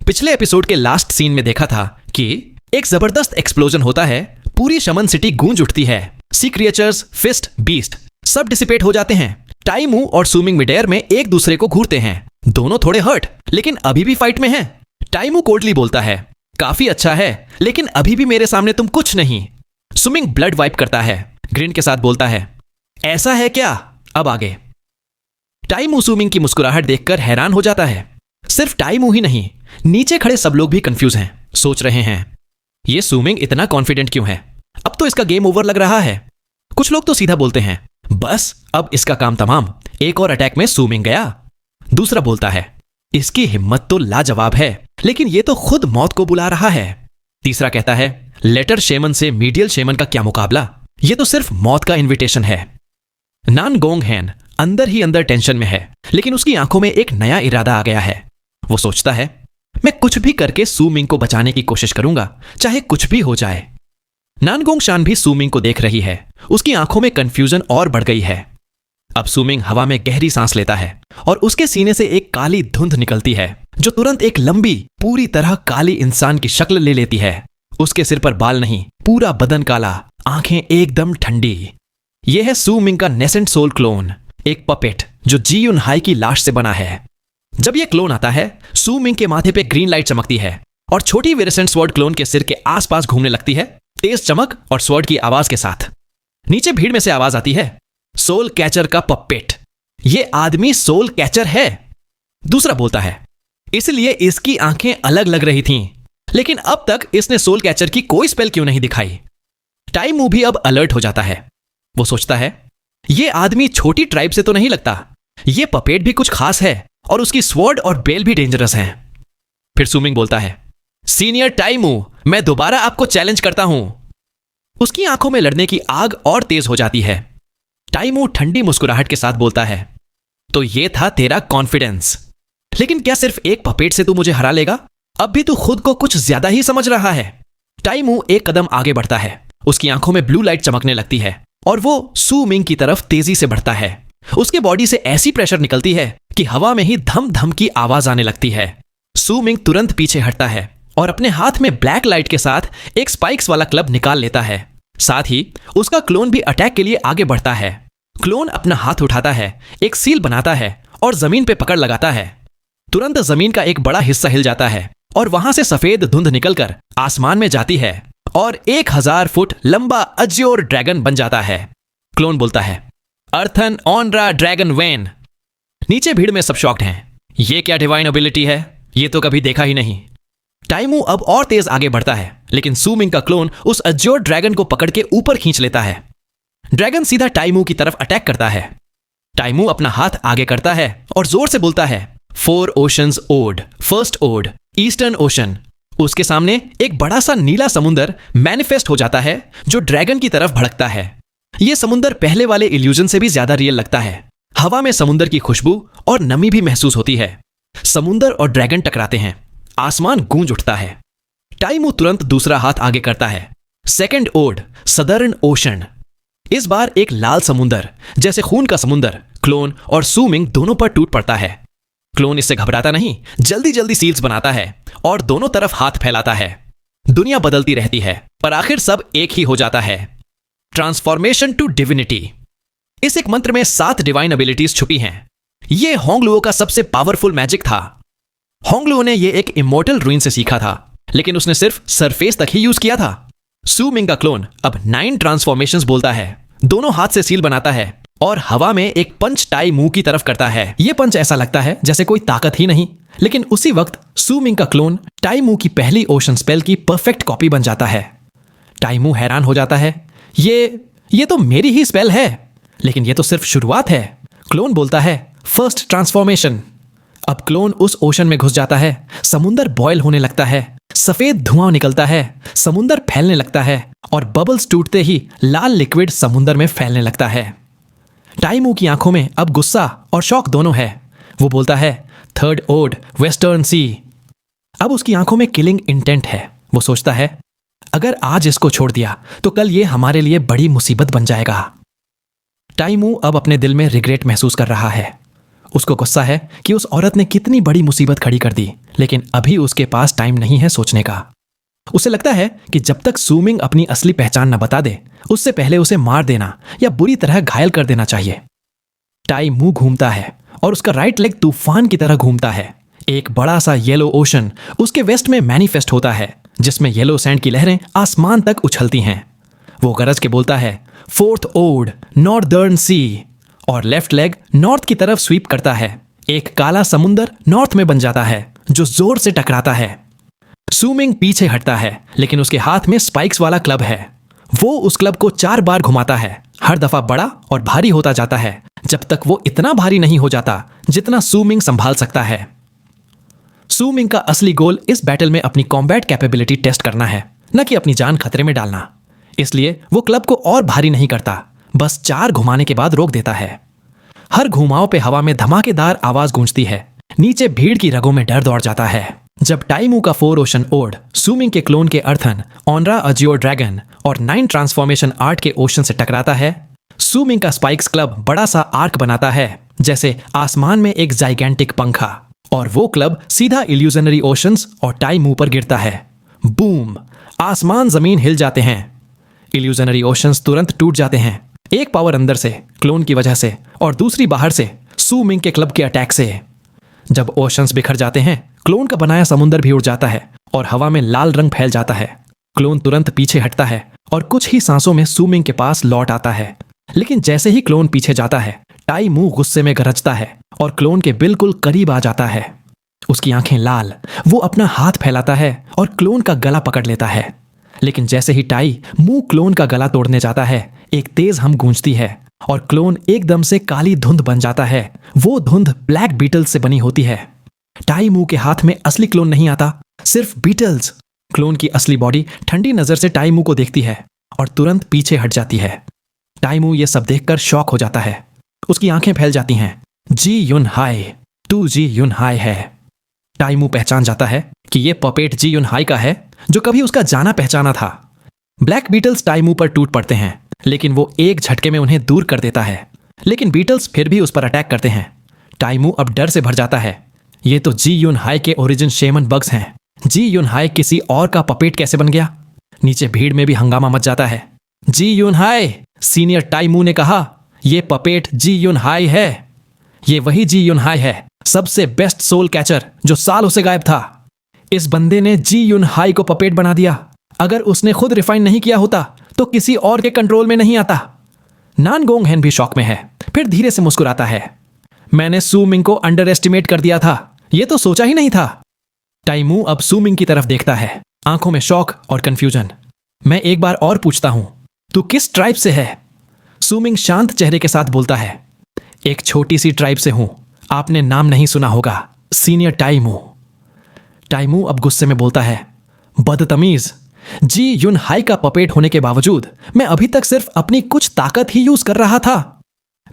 पिछले एपिसोड के last scene में देखा था कि एक जबरदस्त एक्सप्लोजन होता है, पूरी शमन सिटी गूंज उठती है। सी क्रिएचर्स, फिस्ट, बीस्ट सब डिसिपेट हो जाते हैं। टाइमू और सूमिंग मिड एयर में एक दूसरे को घूरते हैं। दोनों थोड़े हर्ट लेकिन अभी भी फाइट में हैं। टाइमू कोल्डली बोलता है, काफी अच्छा है लेकिन अभी भी मेरे सामने तुम कुछ नहीं। सूमिंग ब्लड वाइप करता है, ग्रिन के साथ बोलता है, ऐसा है क्या? अब आगे। टाइमू सूमिंग की मुस्कुराहट देखकर हैरान हो जाता है। सिर्फ टाइमू ही नहीं, नीचे खड़े सब लोग भी कंफ्यूज हैं, सोच रहे हैं ये सूमिंग इतना कॉन्फिडेंट क्यों है? अब तो इसका गेम ओवर लग रहा है। कुछ लोग तो सीधा बोलते हैं, बस अब इसका काम तमाम, एक और अटैक में सूमिंग गया। दूसरा बोलता है, इसकी हिम्मत तो लाजवाब है लेकिन ये तो खुद मौत को बुला रहा है। तीसरा कहता है, लेटर शेमन से मीडियल शेमन का क्या मुकाबला, ये तो सिर्फ मौत का इन्विटेशन है। नान गोंग हैन अंदर ही अंदर टेंशन में है लेकिन उसकी आंखों में एक नया इरादा आ गया है। वो सोचता है, मैं कुछ भी करके सूमिंग को बचाने की कोशिश करूंगा, चाहे कुछ भी हो जाए। नानगोंग शान भी सूमिंग को देख रही है। उसकी आंखों में कंफ्यूजन और बढ़ गई है। अब सूमिंग हवा में गहरी सांस लेता है और उसके सीने से एक काली धुंध निकलती है जो तुरंत एक लंबी, पूरी तरह काली इंसान की शक्ल ले लेती है। उसके सिर पर बाल नहीं, पूरा बदन काला, आंखें एकदम ठंडी। यह है सूमिंग का नेसेंट सोल क्लोन, एक पपेट जो जी युन हाई की लाश से बना है। जब यह क्लोन आता है, सूमिंग के माथे पे ग्रीन लाइट चमकती है और छोटी विरेसेंट स्वॉर्ड क्लोन के सिर के आसपास घूमने लगती है, तेज चमक और स्वॉर्ड की आवाज के साथ। नीचे भीड़ में से आवाज आती है, सोल कैचर का पपेट, ये आदमी सोल कैचर है। दूसरा बोलता है, इसलिए इसकी आंखें अलग लग रही थीं, लेकिन अब तक इसने सोल कैचर की कोई स्पेल क्यों नहीं दिखाई। टाइमू भी अब अलर्ट हो जाता है। वो सोचता है, ये आदमी छोटी ट्राइब से तो नहीं लगता, ये पपेट भी कुछ खास है और उसकी स्वॉर्ड और बेल भी डेंजरस हैं। फिर सूमिंग बोलता है, सीनियर टाइमू, मैं दोबारा आपको चैलेंज करता हूं। उसकी आंखों में लड़ने की आग और तेज हो जाती है। टाइमू ठंडी मुस्कुराहट के साथ बोलता है, तो ये था तेरा कॉन्फिडेंस, लेकिन क्या सिर्फ एक पपेट से तू मुझे हरा लेगा? अब भी तू खुद को कुछ ज्यादा ही समझ रहा है। टाइमू एक कदम आगे बढ़ता है। उसकी आंखों में ब्लू लाइट चमकने लगती है और वो सूमिंग की तरफ तेजी से बढ़ता है। उसके बॉडी से ऐसी प्रेशर निकलती है कि हवा में ही धम धम की आवाज आने लगती है। सूमिंग तुरंत पीछे हटता है और अपने हाथ में ब्लैक लाइट के साथ एक स्पाइक्स वाला क्लब निकाल लेता है। साथ ही उसका क्लोन भी अटैक के लिए आगे बढ़ता है। क्लोन अपना हाथ उठाता है, एक सील बनाता है और जमीन पे पकड़ लगाता है। तुरंत जमीन का एक बड़ा हिस्सा हिल जाता है और वहां से सफेद धुंध निकलकर आसमान में जाती है और 1000 फुट लंबा अज्योर ड्रैगन बन जाता है। क्लोन बोलता है, अर्थन ऑनरा ड्रैगन वेन। नीचे भीड़ में सब शॉक्ड हैं। ये क्या डिवाइन एबिलिटी है, ये तो कभी देखा ही नहीं। टाइमू अब और तेज आगे बढ़ता है लेकिन सूमिंग का क्लोन उस अज्योर ड्रैगन को पकड़ के ऊपर खींच लेता है। ड्रैगन सीधा टाइमू की तरफ अटैक करता है। टाइमू अपना हाथ आगे करता है और जोर से बोलता है, 4 oceans ode, first ode, eastern ocean. उसके सामने एक बड़ा सा नीला समुंदर मैनिफेस्ट हो जाता है जो ड्रैगन की तरफ भड़कता है। यह समुंदर पहले वाले इल्यूजन से भी ज्यादा रियल लगता है। हवा में समुंदर की खुशबू और नमी भी महसूस होती है। समुंदर और ड्रैगन टकराते हैं, आसमान गूंज उठता है। टाइमू तुरंत दूसरा हाथ आगे करता है। Second ode, southern ocean. इस बार एक लाल समुंदर, जैसे खून का समुंदर, क्लोन और सूमिंग दोनों पर टूट पड़ता है। क्लोन इससे घबराता नहीं, जल्दी जल्दी सील्स बनाता है और दोनों तरफ हाथ फैलाता है। दुनिया बदलती रहती है पर आखिर सब एक ही हो जाता है, ट्रांसफॉर्मेशन टू डिविनिटी। इस एक मंत्र में 7 डिवाइन एबिलिटीज छुपी हैं। यह होंगलुओ का सबसे पावरफुल मैजिक था। होंगलुओ ने यह एक इमोर्टल रूइन से सीखा था लेकिन उसने सिर्फ सरफेस तक ही यूज किया था। सूमिंग का क्लोन अब 9 ट्रांसफॉर्मेशंस बोलता है, दोनों हाथ से सील बनाता है और हवा में एक पंच टाई मुंह की तरफ करता है। यह पंच ऐसा लगता है जैसे कोई ताकत ही नहीं, लेकिन उसी वक्त सूमिंग का क्लोन टाई मुंह की पहली ओशन स्पेल की परफेक्ट कॉपी बन जाता है। टाई मुंह हैरान हो जाता है, ये तो मेरी ही स्पेल है, लेकिन ये तो सिर्फ शुरुआत है। क्लोन बोलता है, फर्स्ट ट्रांसफॉर्मेशन। अब क्लोन उस ओशन में घुस जाता है। समुंदर बॉयल होने लगता है, सफेद धुआं निकलता है, समुंदर फैलने लगता है और बबल्स टूटते ही लाल लिक्विड समुंदर में फैलने लगता है। टाइमू की आंखों में अब गुस्सा और शौक दोनों है। वो बोलता है, थर्ड ओड, वेस्टर्न सी। अब उसकी आंखों में किलिंग इंटेंट है। वो सोचता है, अगर आज इसको छोड़ दिया तो कल ये हमारे लिए बड़ी मुसीबत बन जाएगा। टाइमू अब अपने दिल में रिग्रेट महसूस कर रहा है। उसको गुस्सा है कि उस औरत ने कितनी बड़ी मुसीबत खड़ी कर दी, लेकिन अभी उसके पास टाइम नहीं है सोचने का। उसे लगता है कि जब तक सू मिंग अपनी असली पहचान न बता दे, उससे पहले उसे मार देना या बुरी तरह घायल कर देना चाहिए। टाई मुंह घूमता है और उसका राइट लेग तूफान की तरह घूमता है। एक बड़ा सा येलो ओशन उसके वेस्ट में मैनिफेस्ट होता है, जिसमें येलो सैंड की लहरें आसमान तक उछलती हैं। वो गरज के बोलता है, फोर्थ ओड नॉर्दर्न सी, और लेफ्ट लेग नॉर्थ की तरफ स्वीप करता है। एक काला समुंदर नॉर्थ में बन जाता है जो जोर से टकराता है। सू मिंग पीछे हटता है, लेकिन उसके हाथ में स्पाइक्स वाला क्लब है। वो उस क्लब को 4 बार घुमाता है, हर दफा बड़ा और भारी होता जाता है, जब तक वो इतना भारी नहीं हो जाता जितना सू मिंग संभाल सकता है। सू मिंग का असली गोल इस बैटल में अपनी कॉम्बैट कैपेबिलिटी टेस्ट करना है, न कि अपनी जान खतरे में डालना। इसलिए वो क्लब को और भारी नहीं करता, बस 4 घुमाने के बाद रोक देता है। हर घुमाव पे हवा में धमाकेदार आवाज गूंजती है। नीचे भीड़ की रगों में डर दौड़ जाता है। जब टाइमू का 4 ओशन ओड सू मिंग के क्लोन के अर्थन ऑनरा अजियो ड्रैगन और 9 ट्रांसफॉर्मेशन आर्ट के ओशन से टकराता है, सू मिंग का स्पाइक्स क्लब बड़ा सा आर्क बनाता है, जैसे आसमान में एक जाइगेंटिक पंखा, और वो क्लब सीधा इल्यूजनरी ओशंस और टाइमू पर गिरता है। बूम! आसमान जमीन हिल जाते हैं। इल्यूजनरी ओशंस तुरंत टूट जाते हैं, एक पावर अंदर से क्लोन की वजह से और दूसरी बाहर से सू मिंग के क्लब के अटैक से। जब ओशंस बिखर जाते हैं, क्लोन का बनाया समुंदर भी उड़ जाता है और हवा में लाल रंग फैल जाता है। क्लोन तुरंत पीछे हटता है और कुछ ही सांसों में सू मिंग के पास लौट आता है। लेकिन जैसे ही क्लोन पीछे जाता है, टाई मुंह गुस्से में गरजता है और क्लोन के बिल्कुल करीब आ जाता है। उसकी आंखें लाल, वो अपना हाथ फैलाता है और क्लोन का गला पकड़ लेता है। लेकिन जैसे ही टाई मुंह क्लोन का गला तोड़ने जाता है, एक तेज हम गूंजती है और क्लोन एकदम से काली धुंध बन जाता है। वो धुंध ब्लैक बीटल्स से बनी होती है। टाई मुंह के हाथ में असली क्लोन नहीं आता, सिर्फ बीटल्स। क्लोन की असली बॉडी ठंडी नजर से टाई मुंह को देखती है और तुरंत पीछे हट जाती है। टाई मुंह ये सब देखकर शॉक हो जाता है। उसकी आंखें फैल जाती हैं। जी युन हाई, तू जी युन हाई है। टाई मुंह पहचान जाता है कि ये पपेट जी युन हाई का है, जो कभी उसका जाना पहचाना था। ब्लैक बीटल्स टाई मुंह पर टूट पड़ते हैं, लेकिन वो एक झटके में उन्हें दूर कर देता है। लेकिन बीटल्स फिर भी उस पर अटैक करते हैं। टाई मुंह अब डर से भर जाता है। ये तो जी युन हाई के ओरिजिन शेमन बग्स हैं। जी युन हाई किसी और का पपेट कैसे बन गया? नीचे भीड़ में भी हंगामा मच जाता है। जी युन हाई, सीनियर टाई मुंह ने कहा, ये पपेट जी युन हाई है। ये वही जी युन हाई है, सबसे बेस्ट सोल कैचर जो सालों से गायब था। इस बंदे ने जी युन हाई को पपेट बना दिया। अगर उसने खुद रिफाइन नहीं किया होता तो किसी और के कंट्रोल में नहीं आता। नान गोंग हेन भी शॉक में है, फिर धीरे से मुस्कुराता है। मैंने सू मिंग को अंडर एस्टिमेट कर दिया था, ये तो सोचा ही नहीं था। टाई मुंह अब सू मिंग की तरफ देखता है, आंखों में शॉक और कंफ्यूजन। मैं एक बार और पूछता हूं, तू किस ट्राइब से है? सू मिंग शांत चेहरे के साथ बोलता है, एक छोटी सी ट्राइब से हूं, आपने नाम नहीं सुना होगा, सीनियर टाई मुंह। टाई मुंह अब गुस्से में बोलता है, बदतमीज, जी युन हाई का पपेट होने के बावजूद मैं अभी तक सिर्फ अपनी कुछ ताकत ही यूज कर रहा था।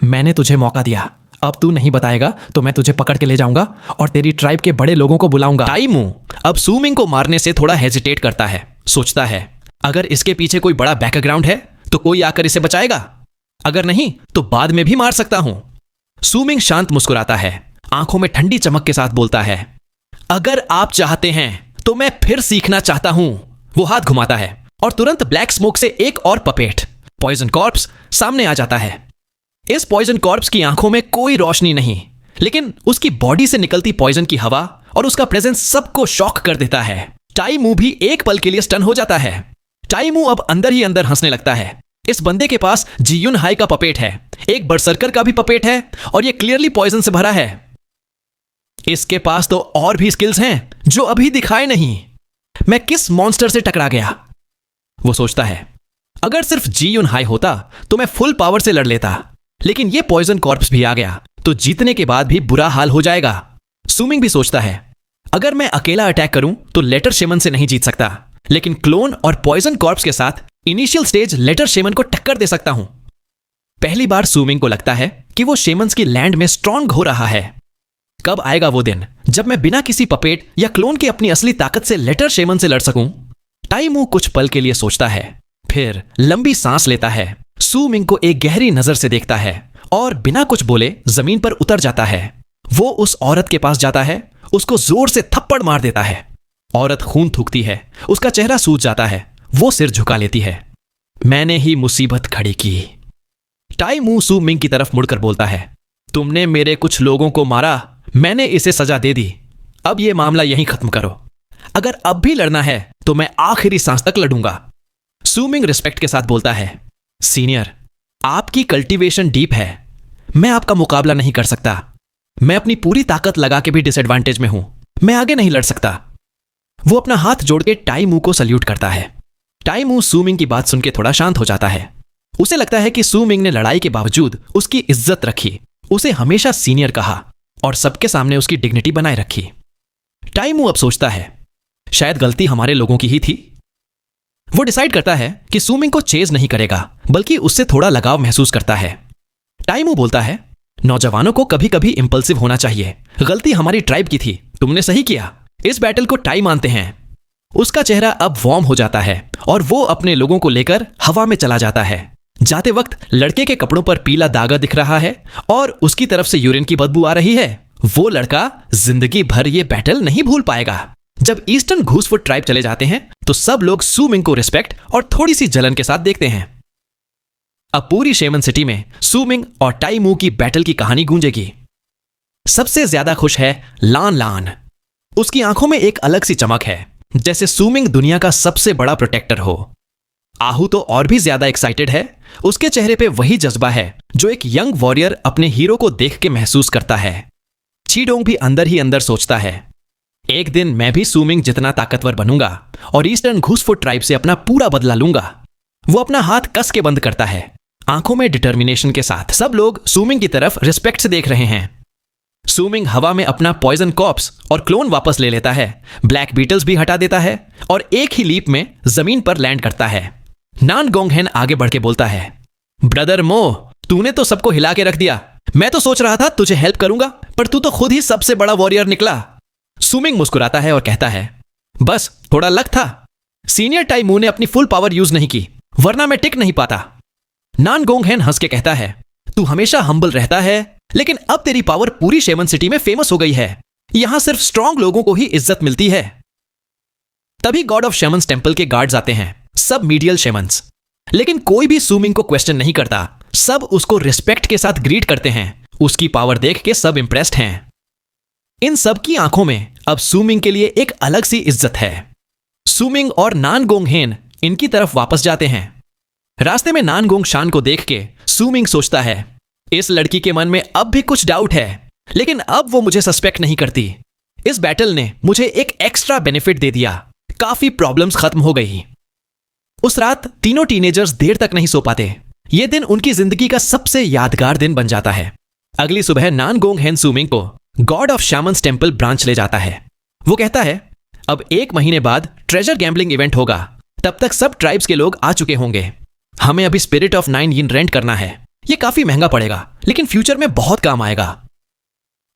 मैंने तुझे मौका दिया, अब तू नहीं बताएगा तो मैं तुझे पकड़ के ले जाऊंगा और तेरी ट्राइब के बड़े लोगों को बुलाऊंगा। टाई मुंह अब सू मिंग को मारने से थोड़ा हेजिटेट करता है। सोचता है, अगर इसके पीछे कोई बड़ा बैकग्राउंड है तो कोई आकर इसे बचाएगा, अगर नहीं तो बाद में भी मार सकता हूं। सू मिंग शांत मुस्कुराता है, आंखों में ठंडी चमक के साथ बोलता है, अगर आप चाहते हैं तो मैं फिर सीखना चाहता हूं। वो हाथ घुमाता है और तुरंत ब्लैक स्मोक से एक और पपेट पॉइजन कॉर्प्स सामने आ जाता है। इस पॉइजन कॉर्प्स की आंखों में कोई रोशनी नहीं, लेकिन उसकी बॉडी से निकलती पॉइजन की हवा और उसका प्रेजेंस सबको शॉक कर देता है। टाई मुंह भी एक पल के लिए स्टन हो जाता है। टाई मुंह अब अंदर ही अंदर हंसने लगता है। इस बंदे के पास जी युन हाई का पपेट है, एक बरसर्कर का भी पपेट है और ये क्लियरली पॉइजन से भरा है। इसके पास तो और भी स्किल्स हैं जो अभी दिखाए नहीं। मैं किस मॉन्स्टर से टकरा गया? वो सोचता है, अगर सिर्फ जी युन हाई होता तो मैं फुल पावर से लड़ लेता, लेकिन ये पॉइजन कॉर्प्स भी आ गया तो जीतने के बाद भी बुरा हाल हो जाएगा। सू मिंग भी सोचता है, अगर मैं अकेला अटैक करूं तो लेटर शेमन से नहीं जीत सकता, लेकिन क्लोन और पॉइजन कॉर्प्स के साथ इनिशियल स्टेज लेटर शेमन को टक्कर दे सकता हूं। पहली बार सू मिंग को लगता है कि वो शेमन्स की लैंड में स्ट्रांग हो रहा है। कब आएगा वो दिन जब मैं बिना किसी पपेट या क्लोन की अपनी असली ताकत से लेटर शेमन से लड़ सकूं? टाई मुंह कुछ पल के लिए सोचता है, फिर लंबी सांस लेता है। सू मिंग को एक गहरी नजर से देखता है और बिना कुछ बोले जमीन पर उतर जाता है। वो उस औरत के पास जाता है, उसको जोर से थप्पड़ मार देता है। औरत खून थूकती है, उसका चेहरा सूज जाता है, वो सिर झुका लेती है। मैंने ही मुसीबत खड़ी की। टाई मू सू मिंग की तरफ मुड़कर बोलता है, तुमने मेरे कुछ लोगों को मारा, मैंने इसे सजा दे दी। अब यह मामला यहीं खत्म करो। अगर अब भी लड़ना है तो मैं आखिरी सांस तक लड़ूंगा। सू मिंग रिस्पेक्ट के साथ बोलता है, सीनियर, आपकी कल्टीवेशन डीप है, मैं आपका मुकाबला नहीं कर सकता। मैं अपनी पूरी ताकत लगा के भी डिसएडवांटेज में हूं, मैं आगे नहीं लड़ सकता। वो अपना हाथ जोड़ के टाई मू को सल्यूट करता है। टाई मू सू मिंग की बात सुन के थोड़ा शांत हो जाता है। उसे लगता है कि सू मिंग ने लड़ाई के बावजूद उसकी इज्जत रखी, उसे हमेशा सीनियर कहा और सबके सामने उसकी डिग्निटी बनाए रखी। टाई मू अब सोचता है, शायद गलती हमारे लोगों की ही थी। वो डिसाइड करता है कि सू मिंग को चेज नहीं करेगा, बल्कि उससे थोड़ा लगाव महसूस करता है। टाई मू बोलता है, नौजवानों को कभी कभी इंपल्सिव होना चाहिए। गलती हमारी ट्राइब की थी, तुमने सही किया। इस बैटल को टाई मानते हैं। उसका चेहरा अब वार्म हो जाता है और वो अपने लोगों को लेकर हवा में चला जाता है। जाते वक्त लड़के के कपड़ों पर पीला दागा दिख रहा है और उसकी तरफ से यूरिन की बदबू आ रही है। वो लड़का जिंदगी भर ये बैटल नहीं भूल पाएगा। जब ईस्टर्न घूसफुट ट्राइब चले जाते हैं तो सब लोग सू मिंग को रिस्पेक्ट और थोड़ी सी जलन के साथ देखते हैं। अब पूरी शेमन सिटी में सू मिंग और टाई मू की बैटल की कहानी गूंजेगी। सबसे ज्यादा खुश है लान लान। उसकी आंखों में एक अलग सी चमक है, जैसे सू मिंग दुनिया का सबसे बड़ा प्रोटेक्टर हो। आहू तो और भी ज्यादा एक्साइटेड है। उसके चेहरे पे वही जज्बा है जो एक यंग वॉरियर अपने हीरो को देख के महसूस करता है। चीडोंग भी अंदर ही अंदर सोचता है, एक दिन मैं भी सू मिंग जितना ताकतवर बनूंगा और ईस्टर्न घूसफुट ट्राइब से अपना पूरा बदला लूंगा। वो अपना हाथ कस के बंद करता है, आंखों में डिटर्मिनेशन के साथ। सब लोग सू मिंग की तरफ रिस्पेक्ट से देख रहे हैं। सू मिंग हवा में अपना पॉइजन कॉप्स और क्लोन वापस ले लेता है, ब्लैक बीटल्स भी हटा देता है और एक ही लीप में जमीन पर लैंड करता है। नान गोंगहेन आगे बढ़ के बोलता है, ब्रदर मो, तूने तो सबको हिला के रख दिया। मैं तो सोच रहा था तुझे हेल्प करूंगा, पर तू तो खुद ही सबसे बड़ा वॉरियर निकला। सू मिंग मुस्कुराता है और कहता है, बस थोड़ा लक था। सीनियर टाई मू ने अपनी फुल पावर यूज नहीं की, वरना मैं टिक नहीं पाता। नान गोंगहेन हंस के कहता है, तू हमेशा हम्बल रहता है, लेकिन अब तेरी पावर पूरी शेमन सिटी में फेमस हो गई है। यहां सिर्फ स्ट्रांग लोगों को ही इज्जत मिलती है। तभी गॉड ऑफ शेमन्स टेंपल के गार्ड्स आते हैं, सब मीडियल शेमन्स। लेकिन कोई भी सू मिंग को क्वेश्चन नहीं करता, सब उसको रिस्पेक्ट के साथ ग्रीट करते हैं। उसकी पावर देख के सब इंप्रेस्ड हैं। इन सब की आंखों में अब सू मिंग के लिए एक अलग सी इज्जत है। सू मिंग और नान गोंगहेन इनकी तरफ वापस जाते हैं। रास्ते में नान गोंग शान को देख के सू मिंग सोचता है, इस लड़की के मन में अब भी कुछ डाउट है, लेकिन अब वो मुझे सस्पेक्ट नहीं करती। इस बैटल ने मुझे एक एक्स्ट्रा बेनिफिट दे दिया, काफी प्रॉब्लम्स खत्म हो गई। उस रात तीनों टीनेजर्स देर तक नहीं सो पाते। यह दिन उनकी जिंदगी का सबसे यादगार दिन बन जाता है। अगली सुबह नान गोंगहेन सू मिंग को गॉड ऑफ शेमन्स टेंपल ब्रांच ले जाता है। वो कहता है, अब 1 महीने बाद ट्रेजर गैम्बलिंग इवेंट होगा, तब तक सब ट्राइब्स के लोग आ चुके होंगे। हमें अभी स्पिरिट ऑफ 9 यिन रेंट करना है। ये काफी महंगा पड़ेगा, लेकिन फ्यूचर में बहुत काम आएगा।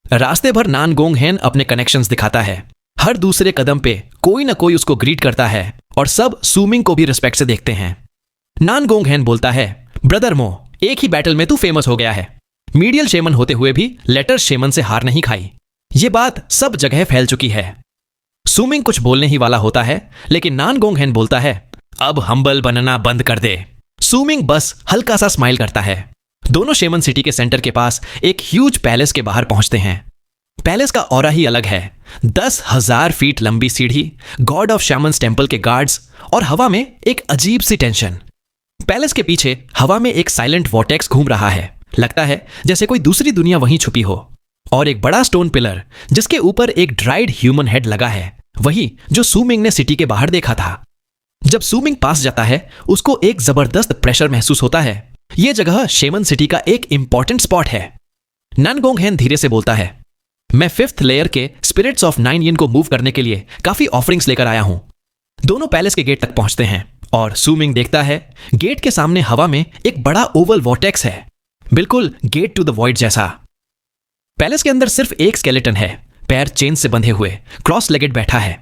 रास्ते भर नान गोंगहेन अपने कनेक्शंस दिखाता है। हर दूसरे कदम पे कोई ना कोई उसको ग्रीट करता है और सब सू मिंग को भी रिस्पेक्ट से देखते हैं। नान गोंगहेन बोलता है, ब्रदर मो, एक ही बैटल में तू फेमस हो गया है। मीडियल शेमन होते हुए भी लेटर शेमन से हार नहीं खाई। ये बात सब जगह फैल चुकी है। सू मिंग कुछ बोलने ही वाला होता है, लेकिन नान गोंगहेन बोलता है, अब हम्बल बनना बंद कर दे। सू मिंग बस हल्का सा स्माइल करता है। दोनों शेमन सिटी के सेंटर के पास एक ह्यूज पैलेस के बाहर पहुंचते हैं। पैलेस का ऑरा ही अलग है। 10,000 फीट लंबी सीढ़ी, गॉड ऑफ शेमन्स टेंपल के गार्ड्स और हवा में एक अजीब सी टेंशन। पैलेस के पीछे हवा में एक साइलेंट वॉर्टेक्स घूम रहा है। लगता है जैसे कोई दूसरी दुनिया वहीं छुपी हो। और एक बड़ा स्टोन पिलर जिसके ऊपर एक ड्राइड ह्यूमन हेड लगा है, वही जो सू मिंग ने सिटी के बाहर देखा था। जब सू मिंग पास जाता है, उसको एक जबरदस्त प्रेशर महसूस होता है। यह जगह शेमन सिटी का एक इंपॉर्टेंट स्पॉट है। नान गोंगहेन धीरे से बोलता है, मैं 5th लेयर के स्पिरिट्स ऑफ 9 यिन को मूव करने के लिए काफी ऑफरिंग्स लेकर आया हूं। दोनों पैलेस के गेट तक पहुंचते हैं और सू मिंग देखता है गेट के सामने हवा में एक बड़ा ओवल वॉर्टेक्स है, बिल्कुल गेट टू द वॉइड जैसा। पैलेस के अंदर सिर्फ एक स्केलेटन है, पैर चेन से बंधे हुए क्रॉस लेगेड बैठा है।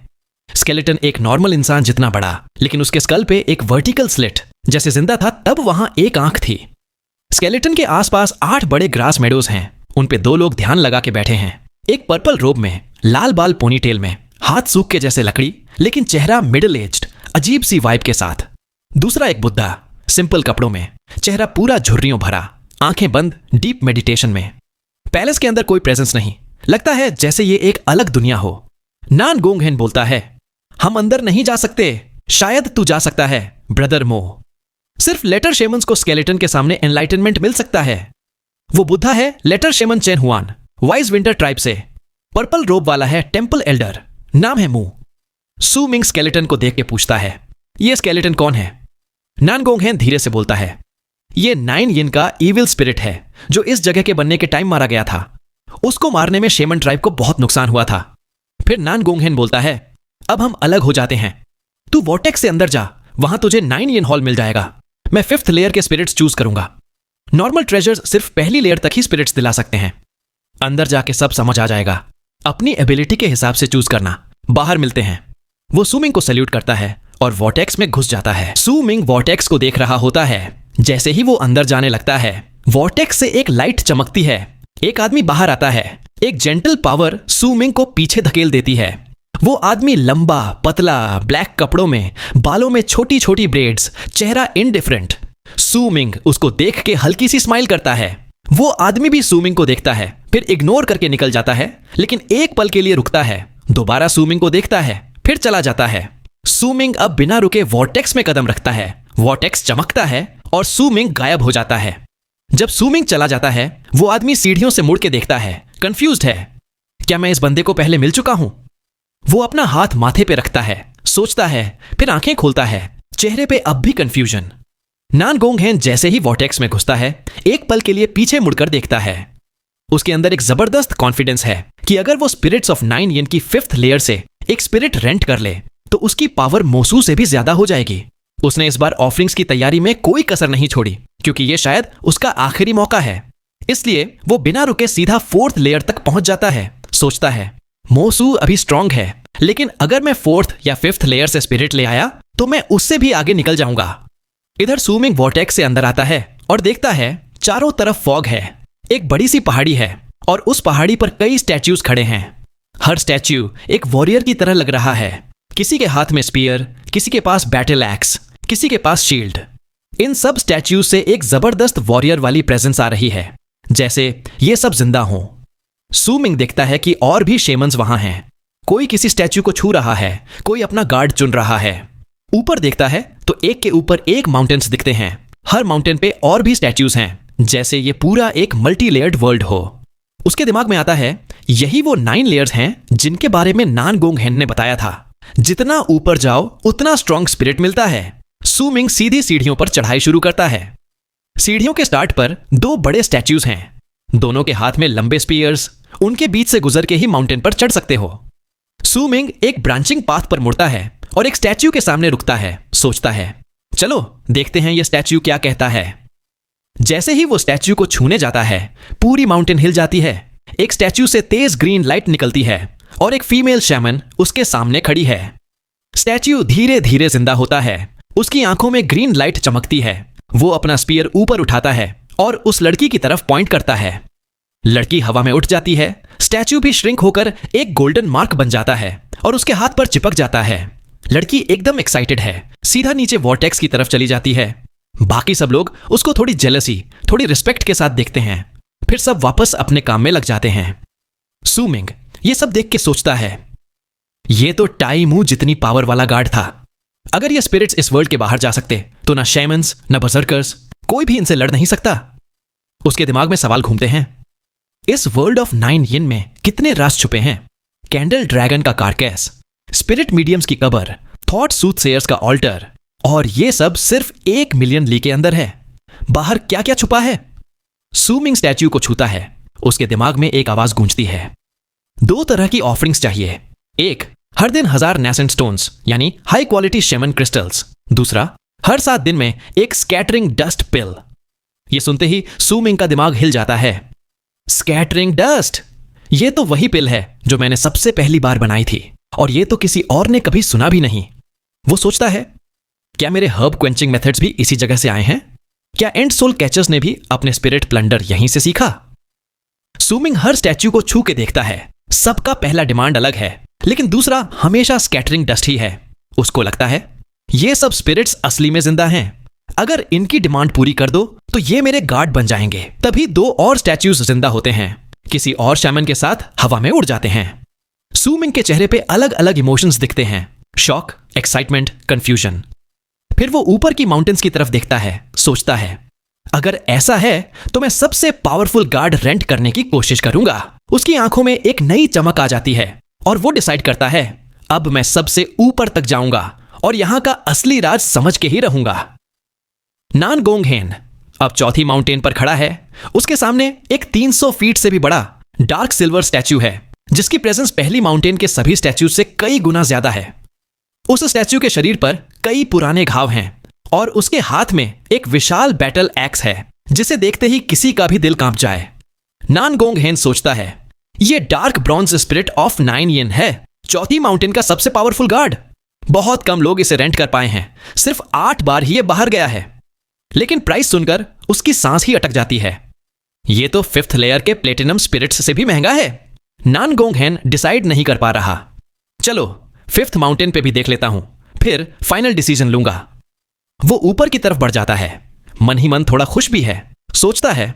स्केलेटन एक नॉर्मल इंसान जितना बड़ा, लेकिन उसके स्कल पे एक वर्टिकल स्लिट, जैसे जिंदा था तब वहां एक आंख थी। स्केलेटन के आसपास 8 बड़े ग्रास मेडोज हैं। उन पे 2 लोग ध्यान लगा के बैठे हैं। एक पर्पल रोब में, लाल बाल पोनीटेल में, हाथ सूख के जैसे लकड़ी, लेकिन चेहरा मिडिल एज्ड, अजीब सी वाइब के साथ। दूसरा एक बुद्धा, सिंपल कपड़ों में, चेहरा पूरा झुर्रियों भरा, आंखें बंद, डीप मेडिटेशन में। पैलेस के अंदर कोई प्रेजेंस नहीं, लगता है जैसे ये एक अलग दुनिया हो। नान गोंगहेन बोलता है, हम अंदर नहीं जा सकते, शायद तू जा सकता है ब्रदर मो। सिर्फ लेटर शेमन्स को स्केलेटन के सामने एनलाइटनमेंट मिल सकता है। वो बुद्धा है later shaman Chen Huan, wise winter tribe से। पर्पल रोब वाला है टेंपल एल्डर, नाम है मू। सू मिंग स्केलेटन को देख के पूछता है, ये स्केलेटन कौन है? नान गोंगहेन धीरे से बोलता है, ये 9 यिन का इविल स्पिरिट है जो इस जगह के बनने के टाइम मारा गया था। उसको मारने में शेमन ट्राइब को बहुत नुकसान हुआ था। फिर नान गोंगहेन बोलता है, अब हम अलग हो जाते हैं, तू वॉर्टेक्स से अंदर जा, वहां तुझे 9 यिन हॉल मिल जाएगा। मैं 5th लेयर के स्पिरिट्स चूज करूंगा। नॉर्मल ट्रेजर्स सिर्फ पहली लेयर तक ही स्पिरिट्स दिला सकते हैं। अंदर जाके सब समझ आ जाएगा, अपनी एबिलिटी के हिसाब से चूज करना। बाहर मिलते हैं। वो सूमिंग को सैल्यूट करता है और वॉर्टेक्स में घुस जाता है। सूमिंग वॉर्टेक्स को देख रहा होता है। जैसे ही वो अंदर जाने लगता है, वॉर्टेक्स से एक लाइट चमकती है। एक आदमी बाहर आता है। एक जेंटल पावर सूमिंग को पीछे धकेल देती है। वो आदमी लंबा, पतला, ब्लैक कपड़ों में, बालों में छोटी छोटी ब्रेड्स, चेहरा इनडिफरेंट। सूमिंग उसको देख के हल्की सी स्माइल करता है। वो आदमी भी सूमिंग को देखता है, फिर इग्नोर करके निकल जाता है, लेकिन एक पल के लिए रुकता है, दोबारा सूमिंग को देखता है, फिर चला जाता है। सूमिंग अब बिना रुके वॉर्टेक्स में कदम रखता है। वॉर्टेक्स चमकता है और सूमिंग गायब हो जाता है। जब सूमिंग चला जाता है, वो आदमी सीढ़ियों से मुड़ के देखता है, कंफ्यूज्ड है। क्या मैं इस बंदे को पहले मिल चुका हूं? वो अपना हाथ माथे पे रखता है, सोचता है, फिर आंखें खोलता है, चेहरे पे अब भी कंफ्यूजन। नान गोंगहेन जैसे ही वॉर्टेक्स में घुसता है, एक पल के लिए पीछे मुड़कर देखता है। उसके अंदर एक जबरदस्त कॉन्फिडेंस है कि अगर वो स्पिरिट्स ऑफ 9 यिन की 5th लेयर से एक स्पिरिट रेंट कर ले तो उसकी पावर मोसू से भी ज्यादा हो जाएगी। उसने इस बार ऑफरिंग्स की तैयारी में कोई कसर नहीं छोड़ी, क्योंकि ये शायद उसका आखिरी मौका है। इसलिए वो बिना रुके सीधा 4th लेयर तक पहुंच जाता है। सोचता है, मोसू अभी स्ट्रांग है, लेकिन अगर मैं 4th या 5th लेयर से स्पिरिट ले आया तो मैं उससे भी आगे निकल जाऊंगा। इधर सूमिंग वॉर्टेक्स से अंदर आता है और देखता है चारों तरफ फॉग है। एक बड़ी सी पहाड़ी है और उस पहाड़ी पर कई स्टैच्यूज खड़े हैं। हर स्टैच्यू एक वॉरियर की तरह लग रहा है। किसी के हाथ में स्पीयर, किसी के पास बैटल एक्स, किसी के पास शील्ड। इन सब स्टैच्यूज से एक जबरदस्त वॉरियर वाली प्रेजेंस आ रही है, जैसे ये सब जिंदा हों। सूमिंग देखता है कि और भी शेमन्स वहां हैं। कोई किसी स्टैच्यू को छू रहा है, कोई अपना गार्ड चुन रहा है। ऊपर देखता है तो एक के ऊपर एक माउंटेन्स दिखते हैं। हर माउंटेन पे और भी स्टैच्यूज हैं, जैसे ये पूरा एक मल्टी लेयर्ड वर्ल्ड हो। उसके दिमाग में आता है, यही वो 9 लेयर्स हैं जिनके बारे में नान गोंगहेन ने बताया था। जितना ऊपर जाओ उतना स्ट्रॉन्ग स्पिरिट मिलता है। सूमिंग सीधी सीढ़ियों पर चढ़ाई शुरू करता है। सीढ़ियों के स्टार्ट पर 2 बड़े स्टैच्यूज हैं। दोनों के हाथ में लंबे स्पीयर्स। उनके बीच से गुजर के ही माउंटेन पर चढ़ सकते हो। सूमिंग एक ब्रांचिंग पाथ पर मुड़ता है और एक स्टैच्यू के सामने रुकता है। सोचता है, चलो देखते हैं ये स्टैच्यू क्या कहता है। जैसे ही वो स्टैच्यू को छूने जाता है, पूरी माउंटेन हिल जाती है। एक स्टैच्यू से तेज ग्रीन लाइट निकलती है और एक फीमेल शैमन उसके सामने खड़ी है। स्टैच्यू धीरे धीरे जिंदा होता है। उसकी आंखों में ग्रीन लाइट चमकती है। वो अपना स्पीयर ऊपर उठाता है और उस लड़की की तरफ पॉइंट करता है। लड़की हवा में उठ जाती है। स्टैच्यू भी श्रिंक होकर एक गोल्डन मार्क बन जाता है और उसके हाथ पर चिपक जाता है। लड़की एकदम एक्साइटेड है, सीधा नीचे वॉर्टेक्स की तरफ चली जाती है। बाकी सब लोग उसको थोड़ी जेलसी, थोड़ी रिस्पेक्ट के साथ देखते हैं। फिर सब वापस अपने काम में लग जाते हैं। सूमिंग ये सब देख के सोचता है, ये तो टाई मू जितनी पावर वाला गार्ड था। अगर ये स्पिरिट्स इस वर्ल्ड के बाहर जा सकते तो ना शेमन्स, ना बर्सर्कर्स, कोई भी इनसे लड़ नहीं सकता। उसके दिमाग में सवाल घूमते हैं, इस वर्ल्ड ऑफ 9 यिन में कितने राज छुपे हैं? कैंडल ड्रैगन का कारकेस, स्पिरिट मीडियम्स की कबर, थॉट सूथसेयर्स का ऑल्टर, और ये सब सिर्फ 1 मिलियन ली के अंदर है। बाहर क्या क्या छुपा है? सूमिंग स्टैच्यू को छूता है। उसके दिमाग में एक आवाज गूंजती है, 2 तरह की ऑफरिंग्स चाहिए। एक, हर दिन 1000 नेसेंट स्टोन्स यानी हाई क्वालिटी शेमन क्रिस्टल्स। दूसरा, हर 7 दिन में एक स्कैटरिंग डस्ट पिल। यह सुनते ही सूमिंग का दिमाग हिल जाता है। स्कैटरिंग डस्ट, यह तो वही पिल है जो मैंने सबसे पहली बार बनाई थी, और यह तो किसी और ने कभी सुना भी नहीं। वो सोचता है, क्या मेरे हर्ब क्वेंचिंग मेथड्स भी इसी जगह से आए हैं? क्या एंड सोल कैचर्स ने भी अपने स्पिरिट प्लंडर यहीं से सीखा? सूमिंग हर स्टैच्यू को छू के देखता है। सबका पहला डिमांड अलग है, लेकिन दूसरा हमेशा स्कैटरिंग डस्ट ही है। उसको लगता है ये सब स्पिरिट्स असली में जिंदा हैं। अगर इनकी डिमांड पूरी कर दो तो ये मेरे गार्ड बन जाएंगे। तभी 2 और स्टैच्यूज जिंदा होते हैं, किसी और शैमन के साथ हवा में उड़ जाते हैं। सूमिंग के चेहरे पे अलग अलग इमोशंस दिखते हैं, शॉक, एक्साइटमेंट, कंफ्यूजन। फिर वो ऊपर की माउंटेन्स की तरफ देखता है, सोचता है अगर ऐसा है तो मैं सबसे पावरफुल गार्ड रेंट करने की कोशिश करूंगा। उसकी आंखों में एक नई चमक आ जाती है और वो डिसाइड करता है अब मैं सबसे ऊपर तक जाऊंगा और यहां का असली राज समझ के ही रहूंगा। नानगोंगहेन अब चौथी माउंटेन पर खड़ा है। उसके सामने एक 300 फीट से भी बड़ा डार्क सिल्वर स्टैच्यू है, जिसकी प्रेजेंस पहली माउंटेन के सभी स्टैच्यूज से कई गुना ज्यादा है। उस स्टैच्यू के शरीर पर कई पुराने घाव हैं और उसके हाथ में एक विशाल बैटल एक्स है, जिसे देखते ही किसी का भी दिल कांप जाए। नानगोंगहेन सोचता है ये डार्क ब्रॉन्ज स्पिरिट ऑफ 9 येन है, चौथी माउंटेन का सबसे पावरफुल गार्ड। बहुत कम लोग इसे रेंट कर पाए हैं, सिर्फ 8 बार ही ये बाहर गया है। लेकिन प्राइस सुनकर उसकी सांस ही अटक जाती है। ये तो 5th लेयर के प्लेटिनम स्पिरिट्स से भी महंगा है। नानगोंगहेन डिसाइड नहीं कर पा रहा। चलो 5th माउंटेन पे भी देख लेता हूं, फिर फाइनल डिसीजन लूंगा। वो ऊपर की तरफ बढ़ जाता है, मन ही मन थोड़ा खुश भी है। सोचता है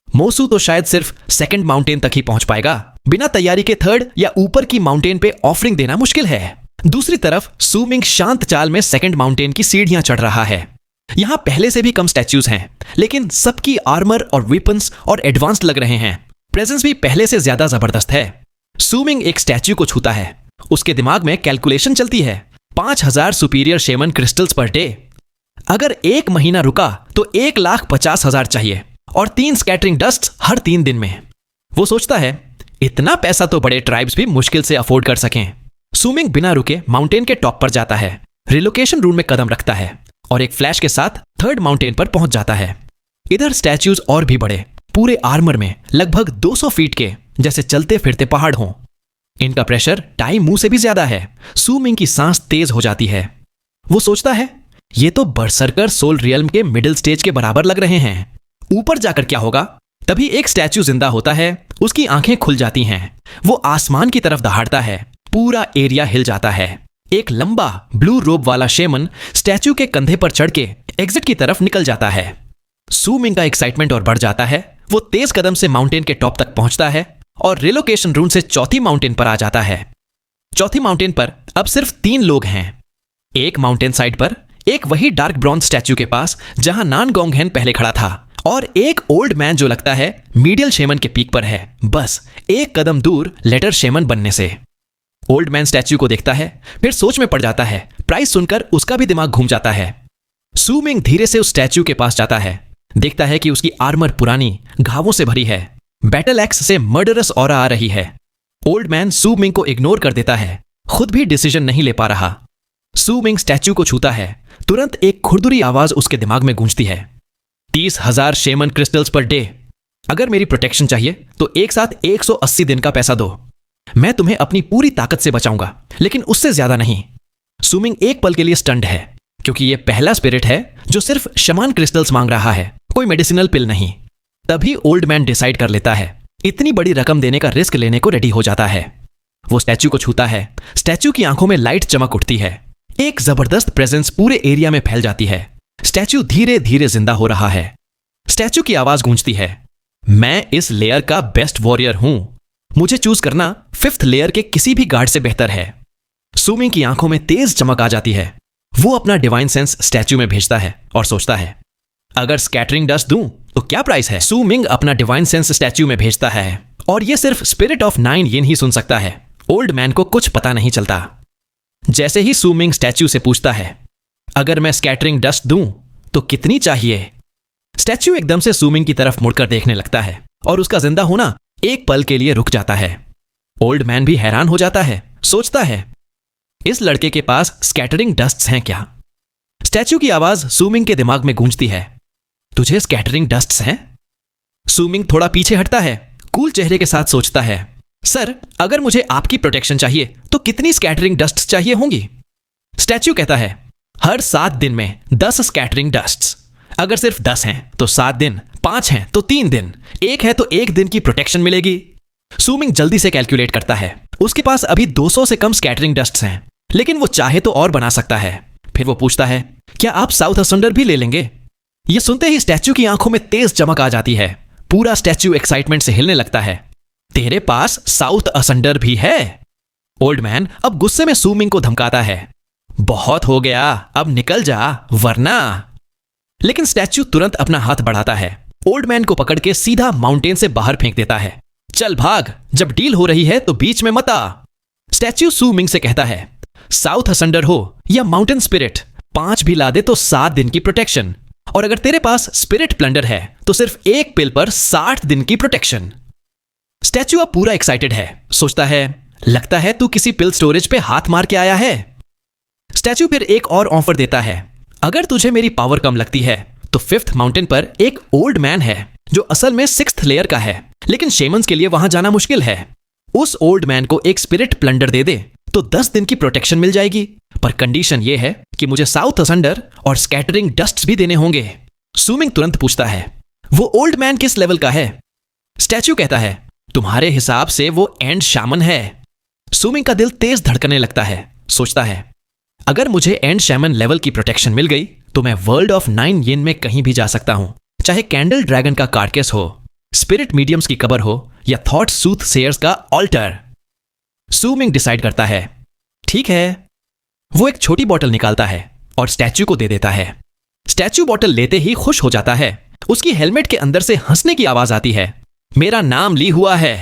मोसू तो शायद सिर्फ 2nd माउंटेन तक ही पहुंच पाएगा, बिना तैयारी के 3rd या ऊपर की माउंटेन पे ऑफरिंग देना मुश्किल है। दूसरी तरफ सूमिंग शांत चाल में 2nd माउंटेन की सीढ़ियां चढ़ रहा है। यहां पहले से भी कम स्टैच्यूज हैं, लेकिन सबकी आर्मर और वेपन्स और एडवांस्ड लग रहे हैं। प्रेजेंस भी पहले से ज्यादा जबरदस्त है। सूमिंग एक स्टैच्यू को छूता है। उसके दिमाग में कैलकुलेशन चलती है, 5000 सुपीरियर शेमन क्रिस्टल्स पर डे। अगर 1 महीना रुका तो 1,50,000 चाहिए और 3 स्कैटरिंग डस्ट हर 3 दिन में। वो सोचता है इतना पैसा तो बड़े ट्राइब्स भी मुश्किल से अफोर्ड कर सकें। सूमिंग बिना रुके माउंटेन के टॉप पर जाता है, रिलोकेशन रूम में कदम रखता है और एक फ्लैश के साथ 3rd माउंटेन पर पहुंच जाता है। इधर स्टैच्यूज और भी बड़े, पूरे आर्मर में, लगभग 200 फीट के, जैसे चलते फिरते पहाड़ हों। इनका प्रेशर टाइम मुंह से भी ज्यादा है। सूमिंग की सांस तेज हो जाती है। वो सोचता है ये तो बरसरकर सोल रियल्म के मिडिल स्टेज के बराबर लग रहे हैं। ऊपर जाकर क्या होगा? तभी एक स्टैच्यू जिंदा होता है। उसकी आंखें खुल जाती हैं। वो आसमान की तरफ दहाड़ता है। पूरा एरिया हिल जाता है। एक लंबा ब्लू रोब वाला शेमन स्टैच्यू के कंधे पर चढ़ के एग्जिट की तरफ निकल जाता है। सूमिंग का एक्साइटमेंट और बढ़ जाता है। वो तेज कदम से माउंटेन के टॉप तक पहुंचता है और रिलोकेशन रूम से चौथी माउंटेन पर आ जाता है। चौथी माउंटेन पर अब सिर्फ 3 लोग हैं। एक माउंटेन साइड पर एक वही डार्क ब्रॉन्ज स्टैच्यू के पास जहां नानगोंगहेन पहले खड़ा था, और एक ओल्ड मैन जो लगता है मीडियल शेमन के पीक पर है, बस एक कदम दूर लेटर शेमन बनने से। ओल्ड मैन स्टैच्यू को देखता है, फिर सोच में पड़ जाता है। प्राइस सुनकर उसका भी दिमाग घूम जाता है। सूमिंग धीरे से उस स्टैच्यू के पास जाता है। देखता है कि उसकी आर्मर पुरानी, घावों से भरी है। बैटल एक्स से मर्डरस ऑरा आ रही है। ओल्ड मैन सूमिंग को इग्नोर कर देता है, खुद भी डिसीजन नहीं ले पा रहा। सूमिंग स्टैच्यू को छूता है। तुरंत एक खुरदुरी आवाज उसके दिमाग में गूंजती है, 30,000 शेमन क्रिस्टल्स पर डे। अगर मेरी प्रोटेक्शन चाहिए तो एक साथ 180 दिन का पैसा दो। मैं तुम्हें अपनी पूरी ताकत से बचाऊंगा, लेकिन उससे ज्यादा नहीं। सूमिंग एक पल के लिए स्टन्ड है, क्योंकि यह पहला स्पिरिट है जो सिर्फ शमान क्रिस्टल्स मांग रहा है, कोई मेडिसिनल पिल नहीं। तभी ओल्ड मैन डिसाइड कर लेता है, इतनी बड़ी रकम देने का रिस्क लेने को रेडी हो जाता है। वो स्टैच्यू को छूता है। स्टैच्यू की आंखों में लाइट चमक उठती है। एक जबरदस्त प्रेजेंस पूरे एरिया में फैल जाती है। स्टैच्यू धीरे धीरे जिंदा हो रहा है। स्टैच्यू की आवाज गूंजती है, मैं इस लेयर का बेस्ट वॉरियर हूं। मुझे चूज करना 5th लेयर के किसी भी गार्ड से बेहतर है। सूमिंग की आंखों में तेज चमक आ जाती है। वो अपना डिवाइन सेंस स्टैच्यू में भेजता है और सोचता है, अगर स्कैटरिंग डस्ट दूं तो क्या प्राइस है। सूमिंग अपना डिवाइन सेंस स्टैच्यू में भेजता है और ये सिर्फ स्पिरिट ऑफ 9 येन ही सुन सकता है। ओल्ड मैन को कुछ पता नहीं चलता। जैसे ही सूमिंग स्टैच्यू से पूछता है, अगर मैं स्कैटरिंग डस्ट दूं तो कितनी चाहिए, स्टैच्यू एकदम से सूमिंग की तरफ मुड़कर देखने लगता है और उसका जिंदा होना एक पल के लिए रुक जाता है। ओल्ड मैन भी हैरान हो जाता है, सोचता है इस लड़के के पास स्कैटरिंग डस्ट्स हैं क्या। स्टैच्यू की आवाज सूमिंग के दिमाग में गूंजती है, तुझे स्कैटरिंग डस्ट्स हैं। सूमिंग थोड़ा पीछे हटता है, कूल चेहरे के साथ सोचता है, सर अगर मुझे आपकी प्रोटेक्शन चाहिए तो कितनी स्कैटरिंग डस्ट्स चाहिए होंगी। स्टैच्यू कहता है, हर 7 दिन में 10 स्कैटरिंग डस्ट्स। अगर सिर्फ 10 हैं तो 7 दिन 5 हैं तो 3 दिन, 1 है तो 1 दिन की प्रोटेक्शन मिलेगी। सूमिंग जल्दी से कैलकुलेट करता है। उसके पास अभी 200 से कम स्कैटरिंग डस्ट्स हैं, लेकिन वो चाहे तो और बना सकता है। फिर वो पूछता है, क्या आप साउथ असंडर भी ले लेंगे? ये सुनते ही स्टैच्यू की आंखों में तेज चमक आ जाती है। पूरा स्टैच्यू एक्साइटमेंट से हिलने लगता है। तेरे पास साउथ असंडर भी है? ओल्ड मैन अब गुस्से में सूमिंग को धमकाता है। बहुत हो गया, अब निकल जा वरना। लेकिन स्टैच्यू तुरंत अपना हाथ बढ़ाता है, ओल्ड मैन को पकड़ के सीधा माउंटेन से बाहर फेंक देता है। चल भाग, जब डील हो रही है तो बीच में मत आ। स्टैच्यू सूमिंग से कहता है, साउथ असंडर हो या माउंटेन स्पिरिट, 5 भी ला दे तो 7 दिन की प्रोटेक्शन, और अगर तेरे पास स्पिरिट प्लंडर है तो सिर्फ 1 पिल पर 60 दिन की प्रोटेक्शन। स्टैच्यू अब पूरा एक्साइटेड है। सोचता है, लगता है तू किसी पिल स्टोरेज पे हाथ मार के आया है। स्टैच्यू फिर एक और ऑफर देता है, अगर तुझे मेरी पावर कम लगती है तो 5th माउंटेन पर एक ओल्ड मैन है जो असल में 6th लेयर का है, लेकिन शेमन्स के लिए वहां जाना मुश्किल है। उस ओल्ड मैन को एक स्पिरिट प्लंडर दे दे तो 10 दिन की प्रोटेक्शन मिल जाएगी, पर कंडीशन यह है कि मुझे साउथ असंडर और स्कैटरिंग डस्ट्स भी देने होंगे। सूमिंग तुरंत पूछता है, वो ओल्ड मैन किस लेवल का है? स्टैच्यू कहता है, तुम्हारे हिसाब से वो एंड शामन है। सूमिंग का दिल तेज धड़कने लगता है। सोचता है, अगर मुझे एंड शैमन लेवल की प्रोटेक्शन मिल गई तो मैं वर्ल्ड ऑफ 9 येन में कहीं भी जा सकता हूं, चाहे कैंडल ड्रैगन का कार्केस हो, स्पिरिट मीडियम्स की कबर हो या थॉट सूथ सेयर्स का ऑल्टर। सूमिंग डिसाइड करता है, ठीक है। वो एक छोटी बॉटल निकालता है और स्टैच्यू को दे देता है। स्टैच्यू बॉटल लेते ही खुश हो जाता है। उसकी हेलमेट के अंदर से हंसने की आवाज आती है, मेरा नाम ली हुआ है,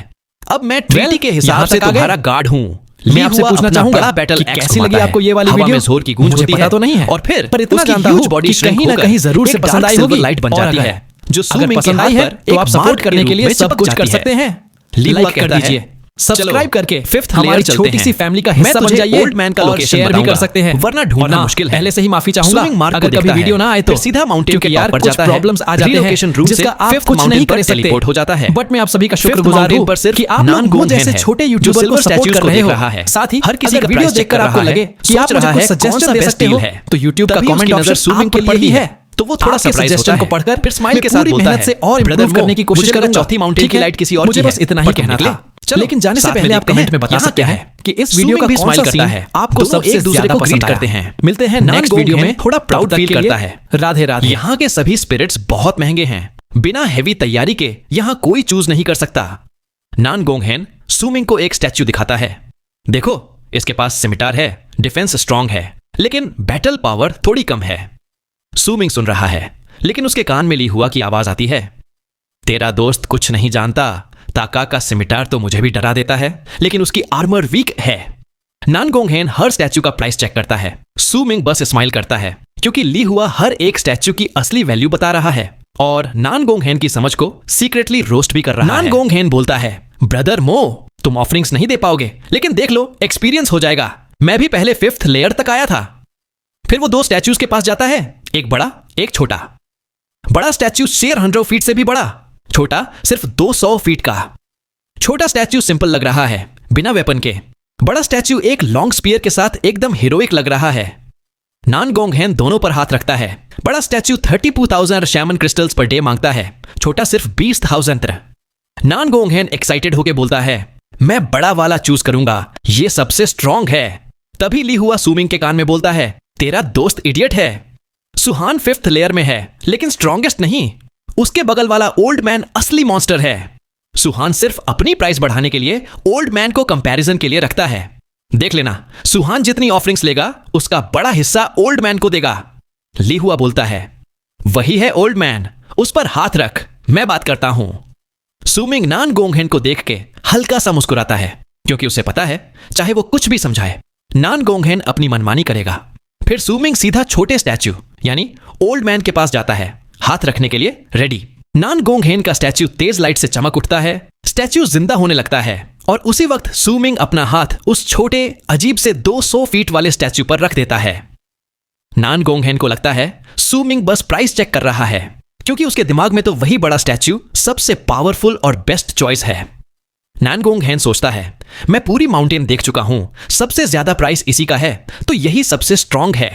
अब मैं ट्रीटी के हिसाब से तुम्हारा गार्ड हूं। मैं आपसे पूछना चाहूंगा बड़ा बैटल कि कैसी लगी आपको ये वाली हवा वीडियो? में जोर की गूंज मुझे होती पता है तो नहीं है, और फिर पर इतना उसकी जानता huge हूं body कि shrink कहीं ना होकर कहीं जरूर से एक पसंद dark आई silver होगी। light बन और जाती अगर है, जो अगर सूमिंग के पसंद आई हाथ है पर तो एक आप सपोर्ट मार्क करने के लिए में सब चिपक कुछ कर जाती है। सकते हैं। लीव लाइक हुआ कर कहता है, दीजिए, सब्सक्राइब चलो, करके 5th हमारी लेयर चलते छोटी सी हैं। फैमिली का मैं हिस्सा बन तुझे जाइए ओल्ड मैन का और लोकेशन शेयर भी कर बताऊंगा, सकते हैं, वरना ढूंढना हाँ, मुश्किल है। पहले से ही माफी चाहूंगा सूमिंग मार्क अगर को कभी देखता वीडियो है, ना आए तो, फिर सीधा माउंटेन क्योंकि के यार टॉप पर कुछ जाता है। प्रॉब्लम्स आ जाते हैं Relocation room से जिसका आप 5th कुछ नहीं माउंटेन कर पर सकते। teleport हो जाता है। बट मैं आप सभी का 5th शुक्रगुजार माउंटेन हूं पर सिर्फ कि आप लोग नान मुझ जैसे है, छोटे जो यूट्यूबर को silver सपोर्ट statues कर को रहे देख हो। रहा है। साथ ही हर किसी अगर का वीडियो price check देखकर कर आपको रहा है, लगे कि सोच आप मुझे रहा कुछ है कौन सजेशन सा दे best सकते deal हो है, तो यूट्यूब का तभी कमेंट उसकी नजर ऑप्शन सूमिंग आपको पर पड़ती पड़ती है। है, तो वो थोड़ा आपके सरप्राइज सजेशन होता को है। पढ़कर फिर स्माइल मैं के साथ पूरी बोलता मेहनत है, से और ब्रदर इम्प्रूव करने की कोशिश मुझे लगा करूंगा। चौथी माउंटेन ठीक की है? लाइट किसी और मुझे की बस है, इतना ही पर कहना निकले। था। चलो, लेकिन जाने से साथ में पहले आप देखते कमेंट हैं, में बता यहाँ सकते क्या हैं है कि इस वीडियो का भी कौन स्माइल सा करता सीन है, आपको दोनों सबसे एक दूसरे ज्यादा को पसंद ग्रीट आया। करते हैं। मिलते हैं नान नेक्स्ट गोंग वीडियो हैन में, थोड़ा प्राउड तब तक फील के लिए करता है। राधे राधे। यहाँ के सभी स्पिरिट्स बहुत महंगे हैं, बिना हेवी तैयारी के यहाँ कोई चूज नहीं कर सकता। नान गोंग हैन सूमिंग को एक स्टैच्यू दिखाता है, देखो इसके पास सिमिटार है, डिफेंस स्ट्रांग है, लेकिन बैटल पावर थोड़ी कम है। सूमिंग सुन रहा है, लेकिन उसके कान में ली हुआ की आवाज आती है, तेरा दोस्त कुछ नहीं जानता, ताका का सिमिटार तो मुझे भी डरा देता है, लेकिन उसकी आर्मर वीक है। नान गोंग हैन हर स्टैच्यू का प्राइस चेक करता है। सूमिंग बस स्माइल करता है, क्योंकि ली हुआ हर एक स्टैच्यू की असली वैल्यू बता रहा है और नान गोंग हैन की समझ को सीक्रेटली रोस्ट भी कर रहा है। नान गोंग हैन बोलता है, ब्रदर मो, तुम ऑफरिंग्स नहीं दे पाओगे, लेकिन देख लो एक्सपीरियंस हो जाएगा, मैं भी पहले 5th लेयर तक आया था। फिर वो 2 स्टैच्यूज के पास जाता है, एक बड़ा एक छोटा। बड़ा स्टैच्यू 100 फीट से भी बड़ा, छोटा सिर्फ 200 फीट का। छोटा स्टैच्यू सिंपल लग रहा है, बिना वेपन के। बड़ा स्टैच्यू एक लॉन्ग स्पीयर के साथ एकदम हीरोइक लग रहा है। नान गोंग हैन दोनों पर हाथ रखता है। बड़ा statue 32,000 shaman crystals per day मांगता है, छोटा सिर्फ 20,000। नान गोंग हैन एक्साइटेड होकर बोलता है, मैं बड़ा वाला चूज करूंगा, ये सबसे स्ट्रांग है। तभी ली हुआ सूमिंग के कान में बोलता है, तेरा दोस्त इडियट है। सुहान 5th लेयर में है, लेकिन स्ट्रांगेस्ट नहीं। उसके बगल वाला ओल्ड मैन असली मॉन्स्टर है। सुहान सिर्फ अपनी प्राइस बढ़ाने के लिए ओल्ड मैन को कंपैरिजन के लिए रखता है। देख लेना, सुहान जितनी ऑफरिंग्स लेगा उसका बड़ा हिस्सा ओल्ड मैन को देगा। ली हुआ बोलता है, वही है ओल्ड मैन, उस पर हाथ रख, मैं बात करता हूं। सूमिंग नान गोंग हैन को देख के हल्का सा मुस्कुराता है, क्योंकि उसे पता है चाहे वो कुछ भी समझाए, नान गोंग हैन अपनी मनमानी करेगा। फिर सूमिंग सीधा छोटे स्टैच्यू यानी ओल्ड मैन के पास जाता है, हाथ रखने के लिए रेडी। नान गोंग हैन का स्टैच्यू तेज लाइट से चमक उठता है, स्टैच्यू जिंदा होने लगता है और उसी वक्त सूमिंग अपना हाथ उस छोटे अजीब से 200 फीट वाले स्टैच्यू पर रख देता है। नान गोंग हैन को लगता है सूमिंग बस प्राइस चेक कर रहा है, क्योंकि उसके दिमाग में तो वही बड़ा स्टैच्यू सबसे पावरफुल और बेस्ट चॉइस है। नान गोंग हैन सोचता है, मैं पूरी माउंटेन देख चुका हूं, सबसे ज्यादा प्राइस इसी का है, तो यही सबसे स्ट्रांग है।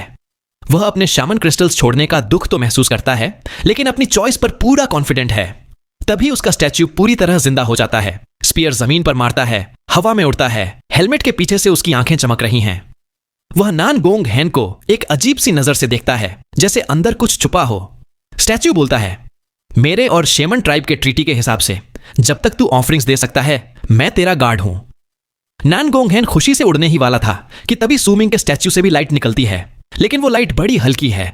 वह अपने शामन क्रिस्टल्स छोड़ने का दुख तो महसूस करता है, लेकिन अपनी चॉइस पर पूरा कॉन्फिडेंट है। तभी उसका स्टैच्यू पूरी तरह जिंदा हो जाता है। स्पीयर जमीन पर मारता है, हवा में उड़ता है, हेलमेट के पीछे से उसकी आंखें चमक रही हैं। वह नान गोंग हैन को एक अजीब सी नजर से देखता है, जैसे अंदर कुछ छुपा हो। स्टैच्यू बोलता है, मेरे और शेमन ट्राइब के ट्रीटी के हिसाब से जब तक तू ऑफरिंग्स दे सकता है, मैं तेरा गार्ड हूं। नान गोंग हैन खुशी से उड़ने ही वाला था कि तभी सूमिंग के स्टैच्यू से भी लाइट निकलती है, लेकिन वो लाइट बड़ी हल्की है।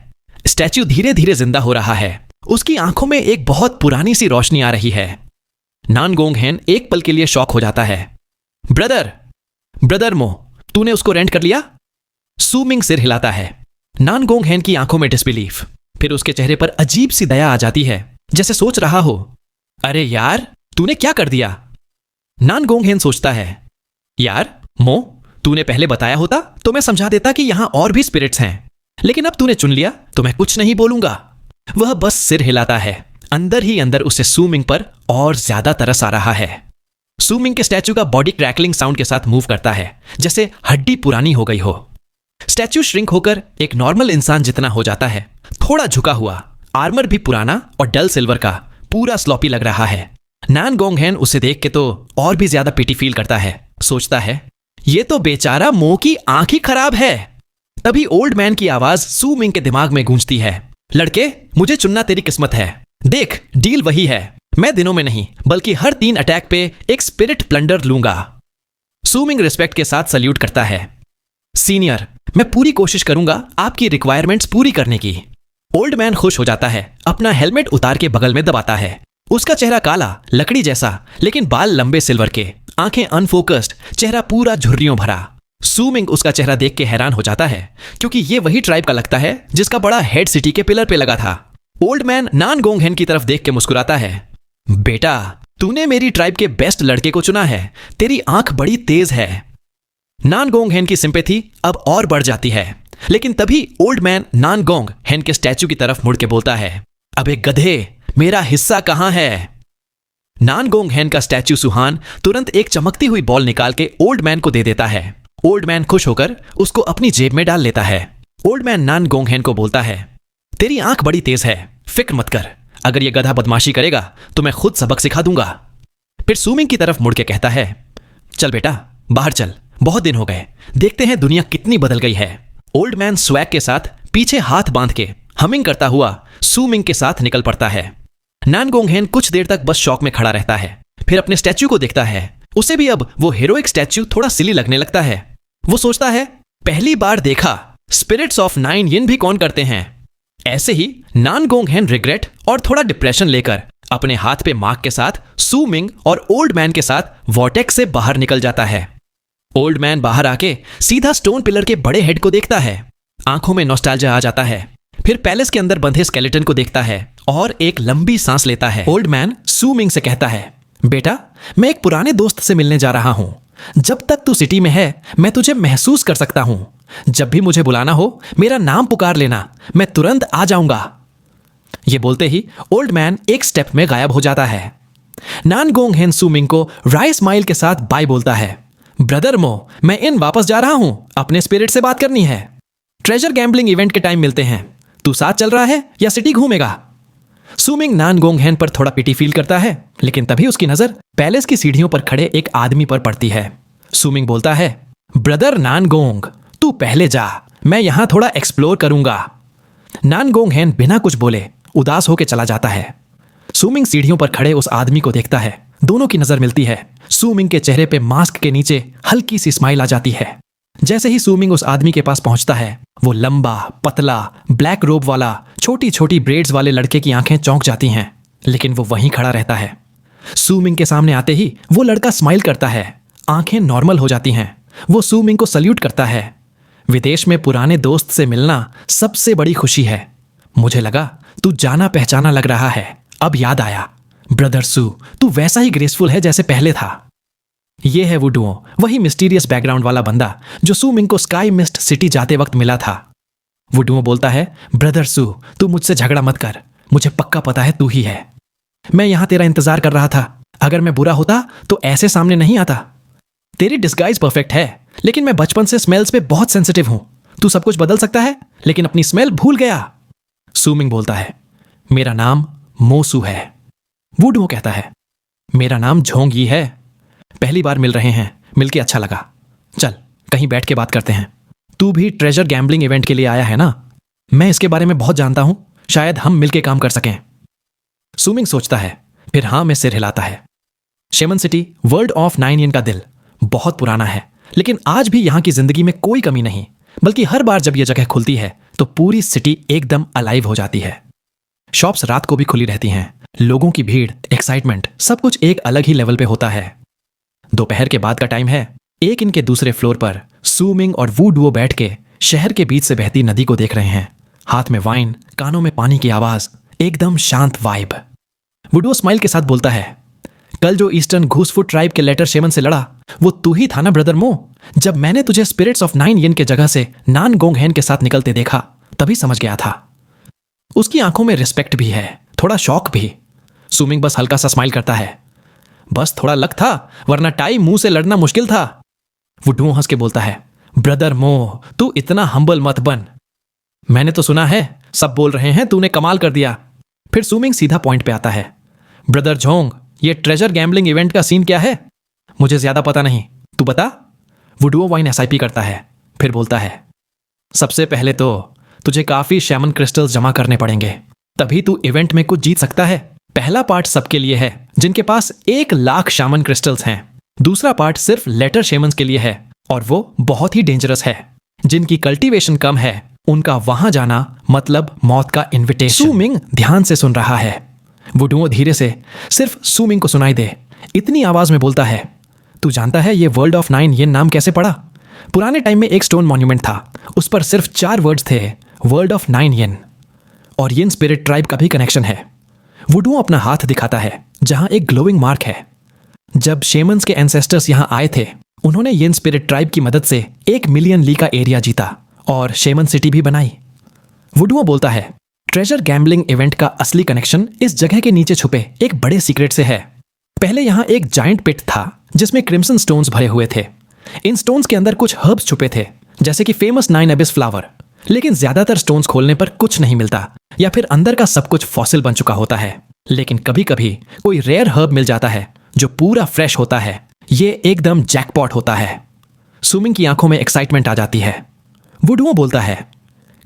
स्टैच्यू धीरे धीरे जिंदा हो रहा है। उसकी आंखों में एक बहुत पुरानी सी रोशनी आ रही है। नान गोंग हैन एक पल के लिए शॉक हो जाता है। ब्रदर मो, तूने उसको रेंट कर लिया? सूमिंग सिर हिलाता है। नान गोंग हैन की आंखों में डिसबिलीफ, फिर उसके चेहरे पर अजीब सी दया आ जाती है, जैसे सोच रहा हो, अरे यार, तूने क्या कर दिया? नान गोंग हैन सोचता है, यार मो, तूने पहले बताया होता तो मैं समझा देता कि यहां और भी स्पिरिट्स हैं, लेकिन अब तूने चुन लिया तो मैं कुछ नहीं बोलूंगा। वह बस सिर हिलाता है। अंदर ही अंदर उसे सूमिंग पर और ज्यादा तरस आ रहा है। सूमिंग के स्टैच्यू का बॉडी क्रैकलिंग साउंड के साथ मूव करता है, जैसे हड्डी पुरानी हो गई हो। स्टैच्यू श्रिंक होकर एक नॉर्मल इंसान जितना हो जाता है, थोड़ा झुका हुआ, आर्मर भी पुराना और डल सिल्वर का, पूरा स्लॉपी लग रहा है। नान गोंग हैन उसे देख के तो और भी ज्यादा पिटी फील करता है। सोचता है, ये तो बेचारा मो की आंख ही खराब है। तभी ओल्ड मैन की आवाज सूमिंग के दिमाग में गूंजती है, लड़के, मुझे चुनना तेरी किस्मत है। देख, डील वही है, मैं दिनों में नहीं बल्कि हर 3 अटैक पे एक स्पिरिट प्लंडर लूंगा। सूमिंग रिस्पेक्ट के साथ सल्यूट करता है। सीनियर, मैं पूरी कोशिश करूंगा आपकी रिक्वायरमेंट्स पूरी करने की। ओल्ड मैन खुश हो जाता है, अपना हेलमेट उतार के बगल में दबाता है। उसका चेहरा काला, लकड़ी जैसा, लेकिन बाल लंबे सिल्वर के, आंखें अनफोकस्ड, चेहरा पूरा झुर्रियों भरा। सूमिंग उसका चेहरा देख के हैरान हो जाता है, क्योंकि ये वही ट्राइब का लगता है जिसका बड़ा हेड सिटी के पिलर पे लगा था। ओल्ड मैन नान गोंग हैन की तरफ देख के मुस्कुराता है, बेटा, तूने मेरी ट्राइब के बेस्ट लड़के को चुना है, तेरी आंख बड़ी तेज है। नान गोंग हैन की सिंपैथी अब और बढ़ जाती है, लेकिन तभी ओल्ड मैन नान गोंग हैन के स्टैच्यू की तरफ मुड़ के बोलता है, अबे गधे, मेरा हिस्सा कहां है? नान गोंग हैन का स्टैच्यू सुहान तुरंत एक चमकती हुई बॉल निकाल के ओल्ड मैन को दे देता है। ओल्ड मैन खुश होकर उसको अपनी जेब में डाल लेता है। ओल्ड मैन नान गोंग हैन को बोलता है, तेरी आंख बड़ी तेज है, फिक्र मत कर, अगर ये गधा बदमाशी करेगा तो मैं खुद सबक सिखा दूंगा। फिर सूमिंग की तरफ मुड़ के कहता है, चल बेटा, बाहर चल, बहुत दिन हो गए, देखते हैं दुनिया कितनी बदल गई है। ओल्ड मैन स्वैग के साथ पीछे हाथ बांध के हमिंग करता हुआ सूमिंग के साथ निकल पड़ता है। नान गोंग हैन कुछ देर तक बस शॉक में खड़ा रहता है, फिर अपने स्टैच्यू को देखता है। उसे भी अब वो हीरोइक स्टैच्यू थोड़ा सिली लगने लगता है। वो सोचता है, पहली बार देखा, स्पिरिट्स ऑफ 9 यिन भी कौन करते हैं? ऐसे ही नान गोंग हैन रिग्रेट और थोड़ा डिप्रेशन लेकर अपने हाथ पे मार्क के साथ सूमिंग और ओल्ड मैन के साथ वॉर्टेक्स से बाहर निकल जाता है। ओल्ड मैन बाहर आके सीधा स्टोन पिलर के बड़े हेड को देखता है। आंखों में नॉस्टैल्जिया आ जाता है। फिर पैलेस के अंदर बंधे स्केलेटन को देखता है और एक लंबी सांस लेता है। ओल्ड मैन सूमिंग से कहता है, बेटा, मैं एक पुराने दोस्त से मिलने जा रहा हूं। जब तक तू सिटी में है, मैं तुझे महसूस कर सकता हूं। जब भी मुझे बुलाना हो, मेरा नाम पुकार लेना, मैं तुरंत आ जाऊंगा। यह बोलते ही ओल्ड मैन एक स्टेप में गायब हो जाता है। नान गोंग हैन सूमिंग को राय स्माइल के साथ बाय बोलता है, ब्रदर मो, मैं इन वापस जा रहा हूं, अपने स्पिरिट से बात करनी है। ट्रेजर गैम्बलिंग इवेंट के टाइम मिलते हैं, तू साथ चल रहा है या सिटी घूमेगा? सूमिंग नान गोंग हैन पर थोड़ा पिटी फील करता है, लेकिन तभी उसकी नजर पैलेस की सीढ़ियों पर खड़े एक आदमी पर पड़ती है। सूमिंग बोलता है, ब्रदर नान गोंग, तू पहले जा, मैं यहां थोड़ा एक्सप्लोर करूंगा। नान गोंग हैन बिना कुछ बोले उदास होकर चला जाता है। सूमिंग सीढ़ियों पर खड़े उस आदमी को देखता है। दोनों की नजर मिलती है। सूमिंग के चेहरे पे मास्क के नीचे हल्की सी स्माइल आ जाती है। जैसे ही सूमिंग उस आदमी के पास पहुंचता है, वो लंबा, पतला, ब्लैक रोब वाला, छोटी छोटी ब्रेड्स वाले लड़के की आंखें चौंक जाती हैं, लेकिन वो वहीं खड़ा रहता है। सूमिंग के सामने आते ही वो लड़का स्माइल करता है, आंखें नॉर्मल हो जाती हैं। वो सूमिंग को सल्यूट करता है। विदेश में पुराने दोस्त से मिलना सबसे बड़ी खुशी है। मुझे लगा तू जाना पहचाना लग रहा है, अब याद आया। ब्रदर सू, तू वैसा ही ग्रेसफुल है जैसे पहले था। ये है वुडुओ, वही मिस्टीरियस बैकग्राउंड वाला बंदा जो सूमिंग को स्काई मिस्ट सिटी जाते वक्त मिला था। वुडुओ बोलता है, ब्रदर सू, तू मुझसे झगड़ा मत कर, मुझे पक्का पता है तू ही है। मैं यहां तेरा इंतजार कर रहा था। अगर मैं बुरा होता तो ऐसे सामने नहीं आता। तेरी डिस्गाइज परफेक्ट है, लेकिन मैं बचपन से स्मेल्स पे बहुत सेंसिटिव हूं। तू सब कुछ बदल सकता है लेकिन अपनी स्मेल भूल गया। सूमिंग बोलता है, मेरा नाम मोसू है। वुडुओ कहता है, मेरा नाम झोंग यी है। पहली बार मिल रहे हैं, मिलके अच्छा लगा। चल कहीं बैठ के बात करते हैं। तू भी ट्रेजर गैम्बलिंग इवेंट के लिए आया है ना? मैं इसके बारे में बहुत जानता हूं, शायद हम मिलके काम कर सकें। सूमिंग सोचता है, फिर हाँ में सिर हिलाता है। शेमन सिटी वर्ल्ड ऑफ 9 येन का दिल, बहुत पुराना है, लेकिन आज भी यहां की जिंदगी में कोई कमी नहीं, बल्कि हर बार जब यह जगह खुलती है तो पूरी सिटी एकदम अलाइव हो जाती है। शॉप्स रात को भी खुली रहती हैं, लोगों की भीड़, एक्साइटमेंट, सब कुछ एक अलग ही लेवल पे होता है। दोपहर के बाद का टाइम है। एक इनके दूसरे फ्लोर पर सूमिंग और वुडुओ बैठ के शहर के बीच से बहती नदी को देख रहे हैं। हाथ में वाइन, कानों में पानी की आवाज, एकदम शांत वाइब। वुडुओ स्माइल के साथ बोलता है, कल जो ईस्टर्न घूसफुट ट्राइब के लेटर शेमन से लड़ा, वो तू ही था ना ब्रदर मो? जब मैंने तुझे स्पिरिट्स ऑफ 9 येन के जगह से नान गोंग हैन के साथ निकलते देखा, तभी समझ गया था। उसकी आंखों में रिस्पेक्ट भी है, थोड़ा शौक भी। सूमिंग बस हल्का सा स्माइल करता है, बस थोड़ा लक था, वरना टाई मुंह से लड़ना मुश्किल था। वुडुओ हंस के बोलता है, ब्रदर मो, तू इतना हम्बल मत बन। मैंने तो सुना है, सब बोल रहे हैं तूने कमाल कर दिया। फिर सूमिंग सीधा पॉइंट पे आता है, ब्रदर झोंग, ये ट्रेजर गैम्बलिंग इवेंट का सीन क्या है? मुझे ज्यादा पता नहीं, तू बता। वुडुओ वाइन एसआईपी करता है, फिर बोलता है, सबसे पहले तो तुझे काफी शैमन क्रिस्टल्स जमा करने पड़ेंगे, तभी तू इवेंट में कुछ जीत सकता है। पहला पार्ट सबके लिए है जिनके पास 1 लाख शामन क्रिस्टल्स हैं। दूसरा पार्ट सिर्फ लेटर शेमन्स के लिए है, और वो बहुत ही डेंजरस है। जिनकी कल्टीवेशन कम है, उनका वहां जाना मतलब मौत का इन्विटेशन। सूमिंग ध्यान से सुन रहा है। वुडुओ धीरे से, सिर्फ सूमिंग को सुनाई दे, इतनी आवाज में बोलता है, तू जानता है ये वर्ल्ड ऑफ 9 येन नाम कैसे पड़ा? पुराने टाइम में एक स्टोन मॉन्यूमेंट था, उस पर सिर्फ 4 वर्ड्स थे, वर्ल्ड ऑफ 9 येन। और येन स्पिरिट ट्राइब का भी कनेक्शन है। वुडुओ अपना हाथ दिखाता है जहां एक ग्लोइंग मार्क है। जब शेमन्स के एंसेस्टर्स यहां आए थे, उन्होंने येन स्पिरिट ट्राइब की मदद से 1 मिलियन ली का एरिया जीता और शेमन सिटी भी बनाई। वुडुओ बोलता है, ट्रेजर गैम्बलिंग इवेंट का असली कनेक्शन इस जगह के नीचे छुपे एक बड़े सीक्रेट से है। पहले यहां एक जायंट पिट था जिसमें क्रिम्सन स्टोन्स भरे हुए थे। इन स्टोन्स के अंदर कुछ हर्ब्स छुपे थे, जैसे कि फेमस 9 एबिस फ्लावर। लेकिन ज्यादातर स्टोन्स खोलने पर कुछ नहीं मिलता, या फिर अंदर का सब कुछ फॉसिल बन चुका होता है। लेकिन कभी कभी कोई रेयर हर्ब मिल जाता है जो पूरा फ्रेश होता है। ये एकदम जैकपॉट होता है। सूमिंग की आंखों में एक्साइटमेंट आ जाती है। वुडुओ बोलता है,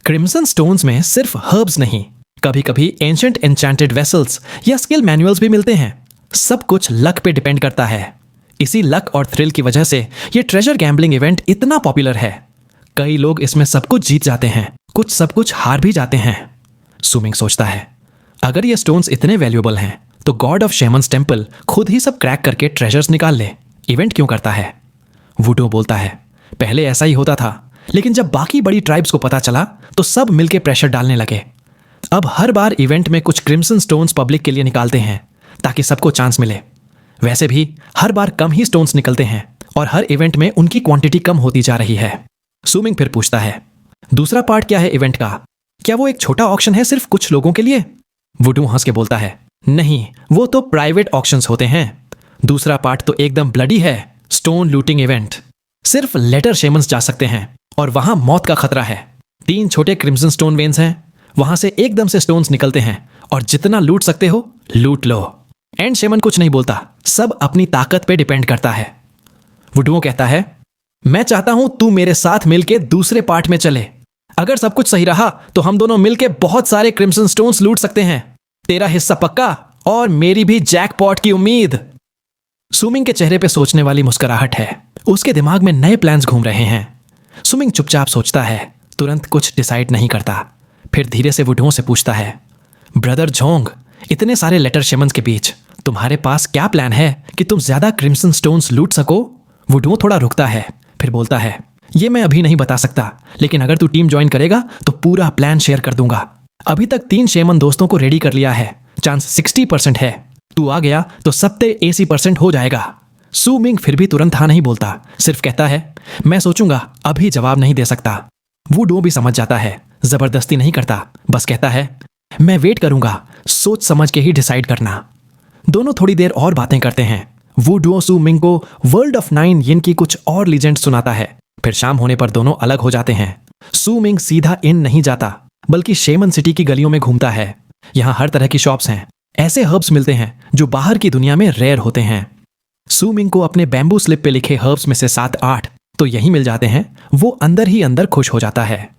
क्रिम्सन स्टोन्स में सिर्फ हर्ब्स नहीं, कभी कभी एंशंट एन्चेंटेड वेसल्स या स्किल मैनुअल्स भी मिलते हैं। सब कुछ लक पे डिपेंड करता है। इसी लक और थ्रिल की वजह से ये ट्रेजर गैम्बलिंग इवेंट इतना पॉपुलर है। कई लोग इसमें सब कुछ जीत जाते हैं, कुछ सब कुछ हार भी जाते हैं। सूमिंग सोचता है, अगर ये स्टोन्स इतने वैल्यूएबल हैं, तो गॉड ऑफ शेमन्स टेम्पल खुद ही सब क्रैक करके ट्रेजर्स निकाल ले, इवेंट क्यों करता है? वुडुओ बोलता है, पहले ऐसा ही होता था, लेकिन जब बाकी बड़ी ट्राइब्स को पता चला तो सब मिलके प्रेशर डालने लगे। अब हर बार इवेंट में कुछ क्रिम्सन स्टोन्स पब्लिक के लिए निकालते हैं ताकि सबको चांस मिले। वैसे भी हर बार कम ही स्टोन्स निकलते हैं और हर इवेंट में उनकी क्वांटिटी कम होती जा रही है। सूमिंग फिर पूछता है, दूसरा पार्ट क्या है इवेंट का? क्या वो एक छोटा ऑक्शन है सिर्फ कुछ लोगों के लिए? वुडुओ हंस के बोलता है, नहीं, वो तो प्राइवेट ऑक्शंस होते हैं। दूसरा पार्ट तो एकदम ब्लडी है, स्टोन लूटिंग इवेंट। सिर्फ लेटर शेमन्स जा सकते हैं और वहां मौत का खतरा है। 3 छोटे क्रिम्सन स्टोन वेन्स हैं, वहां से एकदम से स्टोन्स निकलते हैं और जितना लूट सकते हो लूट लो। एंड शेमन कुछ नहीं बोलता, सब अपनी ताकत पे डिपेंड करता है। वुडुओ कहता है, मैं चाहता हूं तू मेरे साथ मिलके दूसरे पार्ट में चले। अगर सब कुछ सही रहा तो हम दोनों मिलके बहुत सारे क्रिम्सन स्टोन्स लूट सकते हैं। तेरा हिस्सा पक्का, और मेरी भी जैकपॉट की उम्मीद। सूमिंग के चेहरे पे सोचने वाली मुस्कुराहट है। उसके दिमाग में नए प्लान्स घूम रहे हैं। सूमिंग चुपचाप सोचता है, तुरंत कुछ डिसाइड नहीं करता। फिर धीरे से वुडुओ से पूछता है, ब्रदर झोंग, इतने सारे लेटर शेमन्स के बीच तुम्हारे पास क्या प्लान है कि तुम ज्यादा क्रिम्सन स्टोन्स लूट सको? वुडुओ थोड़ा रुकता है, फिर बोलता है, ये मैं अभी नहीं बता सकता, लेकिन अगर तू टीम ज्वाइन करेगा तो पूरा प्लान शेयर कर दूंगा। अभी तक 3 शेमन दोस्तों को रेडी कर लिया है, चांस 60% है। तू आ गया तो 70-80% हो जाएगा। सूमिंग फिर भी तुरंत हाँ नहीं बोलता, सिर्फ कहता है, मैं सोचूंगा, अभी जवाब नहीं दे सकता। वुडुओ भी समझ जाता है, जबरदस्ती नहीं करता, बस कहता है, मैं वेट करूंगा, सोच समझ के ही डिसाइड करना। दोनों थोड़ी देर और बातें करते हैं। वुडुओ सूमिंग को वर्ल्ड ऑफ 9 येन की कुछ और लीजेंड सुनाता है। फिर शाम होने पर दोनों अलग हो जाते हैं। सू मिंग सीधा इन नहीं जाता, बल्कि शेमन सिटी की गलियों में घूमता है। यहाँ हर तरह की शॉप्स हैं। ऐसे हर्ब्स मिलते हैं जो बाहर की दुनिया में रेयर होते हैं। सू मिंग को अपने बैम्बू स्लिप पे लिखे हर्ब्स में से 7-8 तो यही मिल जाते हैं। वो अंदर ही अंदर खुश हो जाता है।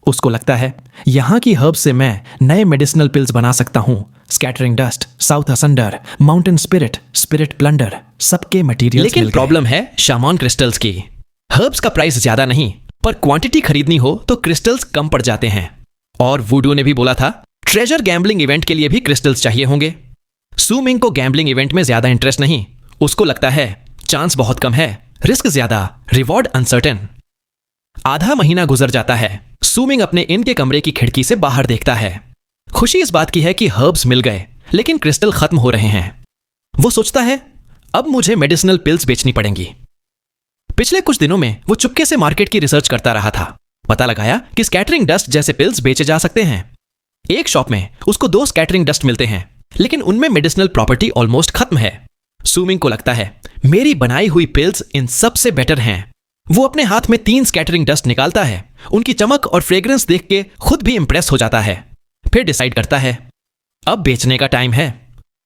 उसको लगता है यहाँ की हर्ब्स से मैं नए मेडिसिनल पिल्स बना सकता हूँ। Scattering dust, south asunder, mountain spirit, spirit plunder, सबके मटेरियल्स मिल लेकिन गए। प्रॉब्लम है शामान क्रिस्टल्स की। हर्ब्स का प्राइस ज्यादा नहीं, पर क्वांटिटी खरीदनी हो तो क्रिस्टल्स कम पड़ जाते हैं। और वुडू ने भी बोला था ट्रेजर गैम्बलिंग इवेंट के लिए भी क्रिस्टल्स चाहिए होंगे। सू मिंग को गैम्बलिंग इवेंट में ज्यादा इंटरेस्ट नहीं। उसको लगता है चांस बहुत कम है, रिस्क ज्यादा, रिवॉर्ड अनसर्टेन। आधा महीना गुजर जाता है। सू मिंग अपने इन के कमरे की खिड़की से बाहर देखता है। खुशी इस बात की है कि हर्ब्स मिल गए, लेकिन क्रिस्टल खत्म हो रहे हैं। वो सोचता है अब मुझे मेडिसिनल पिल्स बेचनी पड़ेंगी। पिछले कुछ दिनों में वो चुपके से मार्केट की रिसर्च करता रहा था। पता लगाया कि स्कैटरिंग डस्ट जैसे पिल्स बेचे जा सकते हैं। एक शॉप में उसको 2 स्कैटरिंग डस्ट मिलते हैं, लेकिन उनमें मेडिसिनल प्रॉपर्टी ऑलमोस्ट खत्म है। सू मिंग को लगता है मेरी बनाई हुई पिल्स इन सबसे बेटर हैं। वो अपने हाथ में 3 स्कैटरिंग डस्ट निकालता है। उनकी चमक और फ्रेग्रेंस देख के खुद भी इंप्रेस हो जाता है। फिर डिसाइड करता है अब बेचने का टाइम है।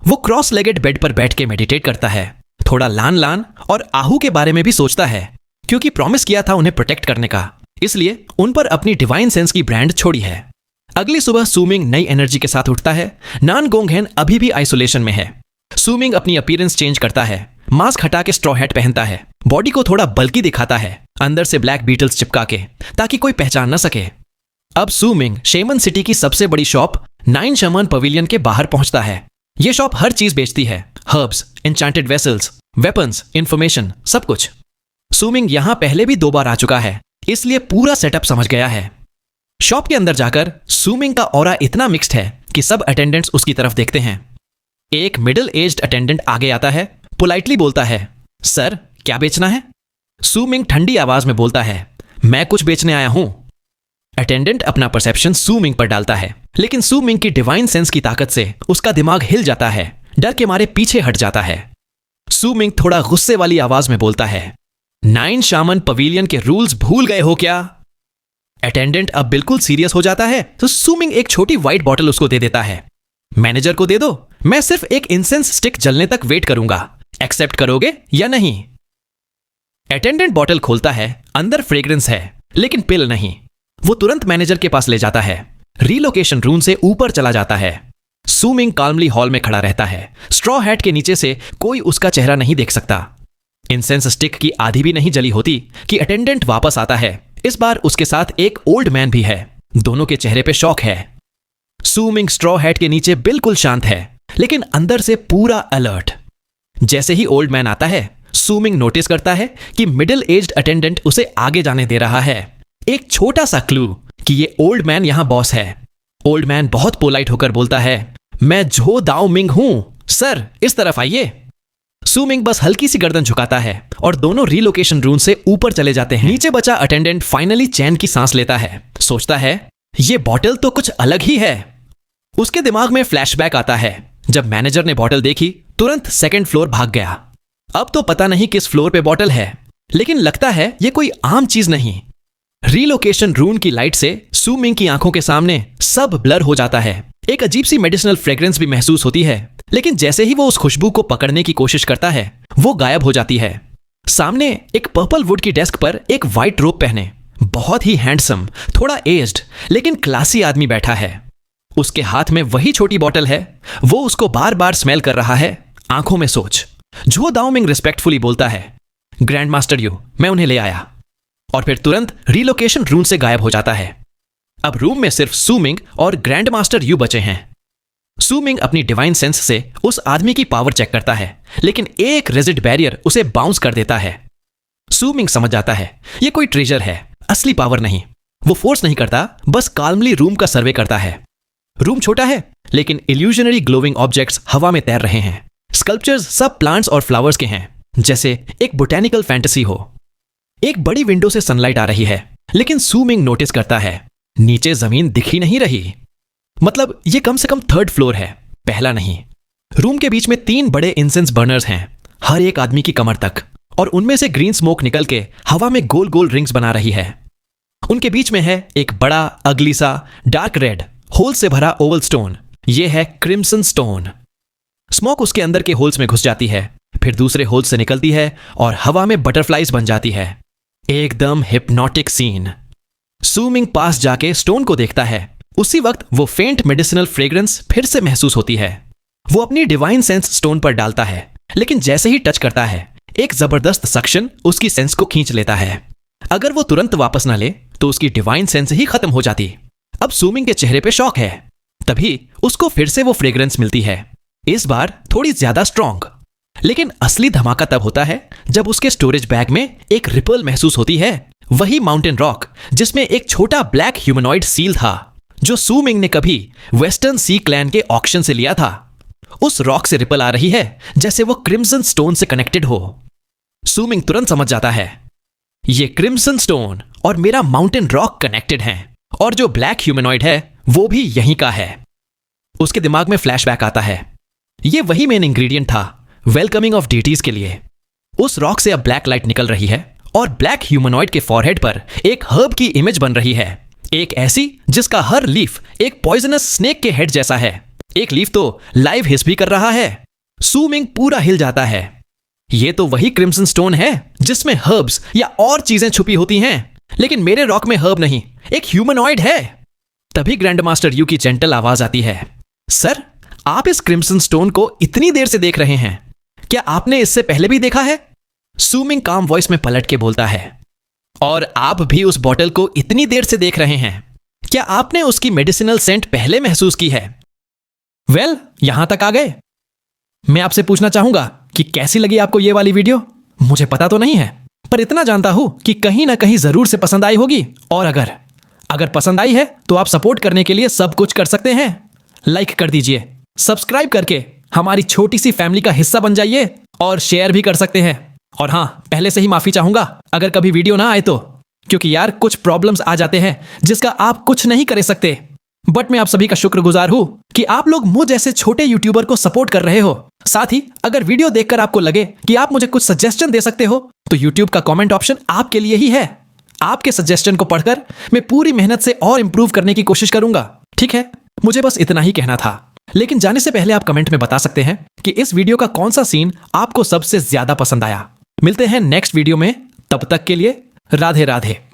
वो क्रॉस लेगेड बेड पर बैठ के मेडिटेट करता है। थोड़ा लान लान और आहू के बारे में भी सोचता है, क्योंकि प्रॉमिस किया था उन्हें प्रोटेक्ट करने का, इसलिए उन पर अपनी डिवाइन सेंस की ब्रांड छोड़ी है। अगली सुबह सू मिंग नई एनर्जी के साथ उठता है। नान गोंगहेन अभी भी आइसोलेशन में है। सू मिंग अपनी अपीयरेंस चेंज करता है। मास्क हटा के स्ट्रॉ हैट पहनता है। बॉडी को थोड़ा बल्कि दिखाता है, अंदर से ब्लैक बीटल्स चिपका के, ताकि कोई पहचान न सके। अब सू मिंग शेमन सिटी की सबसे बड़ी शॉप 9 शमन पवेलियन के बाहर पहुंचता है। ये शॉप हर चीज बेचती है, herbs, enchanted vessels, weapons, information, सब कुछ। सू मिंग यहां पहले भी 2 बार आ चुका है, इसलिए पूरा सेटअप समझ गया है। शॉप के अंदर जाकर सू मिंग का ऑरा इतना मिक्स्ड है कि सब अटेंडेंट्स उसकी तरफ देखते हैं। एक मिडिल एज्ड अटेंडेंट आगे आता है, पोलाइटली बोलता है सर क्या बेचना है। सू मिंग ठंडी आवाज में बोलता है मैं कुछ बेचने आया हूं। अटेंडेंट अपना परसेप्शन सू मिंग पर डालता है, लेकिन सू मिंग की डिवाइन सेंस की ताकत से उसका दिमाग हिल जाता है। डर के मारे पीछे हट जाता है। सू मिंग थोड़ा गुस्से वाली आवाज में बोलता है 9 शामन पवेलियन के रूल्स भूल गए हो क्या। अटेंडेंट अब बिल्कुल सीरियस हो जाता है, तो सू मिंग एक छोटी व्हाइट बॉटल उसको दे देता है। मैनेजर को दे दो, मैं सिर्फ एक इंसेंस स्टिक जलने तक वेट करूंगा, एक्सेप्ट करोगे या नहीं। अटेंडेंट बॉटल खोलता है, अंदर फ्रेग्रेंस है लेकिन पिल नहीं। वो तुरंत मैनेजर के पास ले जाता है। रीलोकेशन रूम से ऊपर चला जाता है। सू मिंग काल्मली हॉल में खड़ा रहता है। स्ट्रॉ हैट के नीचे से कोई उसका चेहरा नहीं देख सकता। इंसेंस स्टिक की आधी भी नहीं जली होती कि अटेंडेंट वापस आता है। इस बार उसके साथ एक ओल्ड मैन भी है। दोनों के चेहरे पे शॉक है। सू मिंग स्ट्रॉ हैट के नीचे बिल्कुल शांत है, लेकिन अंदर से पूरा अलर्ट। जैसे ही ओल्ड मैन आता है, सू मिंग नोटिस करता है कि मिडिल एज्ड अटेंडेंट उसे आगे जाने दे रहा है। एक छोटा सा क्लू कि ये ओल्ड मैन यहां बॉस है। ओल्ड मैन बहुत पोलाइट होकर बोलता है मैं झो दाओ मिंग हूं, सर इस तरफ आइए। सू मिंग बस हल्की सी गर्दन झुकाता है और दोनों रीलोकेशन रूम से ऊपर चले जाते हैं। नीचे बचा अटेंडेंट फाइनली चैन की सांस लेता है। सोचता है ये बॉटल तो कुछ अलग ही है। उसके दिमाग में फ्लैशबैक आता है। जब मैनेजर ने बॉटल देखी, तुरंत 2nd फ्लोर भाग गया। अब तो पता नहीं किस फ्लोर पे बॉटल है, लेकिन लगता है ये कोई आम चीज नहीं। रीलोकेशन रूम की लाइट से सू मिंग की आंखों के सामने सब ब्लर हो जाता है। एक अजीब सी मेडिसिनल फ्रेग्रेंस भी महसूस होती है, लेकिन जैसे ही वो उस खुशबू को पकड़ने की कोशिश करता है, वो गायब हो जाती है। सामने एक पर्पल वुड की डेस्क पर एक व्हाइट रोब पहने बहुत ही हैंडसम, थोड़ा एज्ड लेकिन क्लासी आदमी बैठा है। उसके हाथ में वही छोटी बॉटल है। वो उसको बार बार स्मेल कर रहा है, आंखों में सोच। झो दाओ मिंग रिस्पेक्टफुली बोलता है ग्रैंड मास्टर यू, मैं उन्हें ले आया, और फिर तुरंत रीलोकेशन रूम से गायब हो जाता है। अब रूम में सिर्फ सू मिंग और ग्रैंड मास्टर यू बचे हैं। सू मिंग अपनी डिवाइन सेंस से उस आदमी की पावर चेक करता है, लेकिन एक रेजिड बैरियर उसे बाउंस कर देता है। सू मिंग समझ जाता है ये कोई ट्रेजर है, असली पावर नहीं। वो फोर्स नहीं करता, बस काल्मली रूम का सर्वे करता है। रूम छोटा है, लेकिन इल्यूजनरी ग्लोविंग ऑब्जेक्ट्स हवा में तैर रहे हैं। स्कल्पचर्स सब प्लांट्स और फ्लावर्स के हैं, जैसे एक बोटेनिकल फैंटेसी हो। एक बड़ी विंडो से सनलाइट आ रही है, लेकिन सू मिंग नोटिस करता है नीचे जमीन दिख ही नहीं रही। मतलब ये कम से कम 3rd फ्लोर है, पहला नहीं। रूम के बीच में 3 बड़े इंसेंस बर्नर्स हैं, हर एक आदमी की कमर तक, और उनमें से ग्रीन स्मोक निकल के हवा में गोल गोल रिंग्स बना रही है। उनके बीच में है एक बड़ा अगली सा डार्क रेड होल से भरा ओवल स्टोन। यह है क्रिम्सन स्टोन। स्मोक उसके अंदर के होल्स में घुस जाती है, फिर दूसरे होल्स से निकलती है और हवा में बटरफ्लाइज बन जाती है। एकदम हिप्नोटिक सीन। सू मिंग पास जाके स्टोन को देखता है। उसी वक्त वो फेंट मेडिसिनल फ्रेग्रेंस फिर से महसूस होती है। वो अपनी डिवाइन सेंस स्टोन पर डालता है, लेकिन जैसे ही टच करता है एक जबरदस्त सक्शन उसकी सेंस को खींच लेता है। अगर वो तुरंत वापस ना ले तो उसकी डिवाइन सेंस ही खत्म हो जाती। अब सू मिंग के चेहरे पे शॉक है। तभी उसको फिर से वो फ्रेग्रेंस मिलती है, इस बार थोड़ी ज्यादा स्ट्रॉन्ग। लेकिन असली धमाका तब होता है जब उसके स्टोरेज बैग में एक रिपल महसूस होती है। वही माउंटेन रॉक जिसमें एक छोटा ब्लैक ह्यूमनॉइड सील था, जो सू मिंग ने कभी वेस्टर्न सी क्लैन के ऑक्शन से लिया था। उस रॉक से रिपल आ रही है जैसे वो क्रिम्सन स्टोन से कनेक्टेड हो। सू मिंग तुरंत समझ जाता है ये क्रिम्सन स्टोन और मेरा माउंटेन रॉक कनेक्टेड हैं, और जो ब्लैक ह्यूमनॉइड है वो भी यहीं का है। उसके दिमाग में फ्लैशबैक आता है। ये वही मेन इंग्रेडिएंट था वेलकमिंग ऑफ डीटीज के लिए। उस रॉक से अब ब्लैक लाइट निकल रही है और ब्लैक ह्यूमनॉइड के फॉरहेड पर एक हर्ब की इमेज बन रही है, एक ऐसी जिसका हर लीफ एक पॉइजनस स्नेक के हेड जैसा है। एक लीफ तो लाइव हिस भी कर रहा है। सू मिंग पूरा हिल जाता है। ये तो वही क्रिम्सन स्टोन है जिसमें हर्ब्स या और चीजें छुपी होती हैं, लेकिन मेरे रॉक में हर्ब नहीं, एक ह्यूमनॉइड है। तभी ग्रैंड मास्टर यू की जेंटल आवाज आती है, सर आप इस क्रिम्सन स्टोन को इतनी देर से देख रहे हैं, क्या आपने इससे पहले भी देखा है? सू मिंग काम वॉइस में पलट के बोलता है, और आप भी उस बॉटल को इतनी देर से देख रहे हैं, क्या आपने उसकी मेडिसिनल सेंट पहले महसूस की है? वेल, यहां तक आ गए। मैं आपसे पूछना चाहूंगा कि कैसी लगी आपको ये वाली वीडियो? मुझे पता तो नहीं है, पर इतना जानता हूं कि कहीं ना कहीं जरूर से पसंद आई होगी। और अगर पसंद आई है तो आप सपोर्ट करने के लिए सब कुछ कर सकते हैं। लाइक कर दीजिए, सब्सक्राइब करके हमारी छोटी सी फैमिली का हिस्सा बन जाइए, और शेयर भी कर सकते हैं। और हाँ, पहले से ही माफी चाहूंगा अगर कभी वीडियो ना आए तो, क्योंकि यार कुछ प्रॉब्लम्स आ जाते हैं जिसका आप कुछ नहीं कर सकते। बट मैं आप सभी का शुक्रगुजार हूं कि आप लोग मुझ जैसे छोटे यूट्यूबर को सपोर्ट कर रहे हो। साथ ही अगर वीडियो देखकर आपको लगे कि आप मुझे कुछ सजेशन दे सकते हो तो यूट्यूब का कमेंट ऑप्शन आपके लिए ही है। आपके सजेशन को पढ़कर मैं पूरी मेहनत से और इंप्रूव करने की कोशिश करूंगा। ठीक है, मुझे बस इतना ही कहना था। लेकिन जाने से पहले आप कमेंट में बता सकते हैं कि इस वीडियो का कौन सा सीन आपको सबसे ज्यादा पसंद आया। मिलते हैं नेक्स्ट वीडियो में, तब तक के लिए राधे राधे।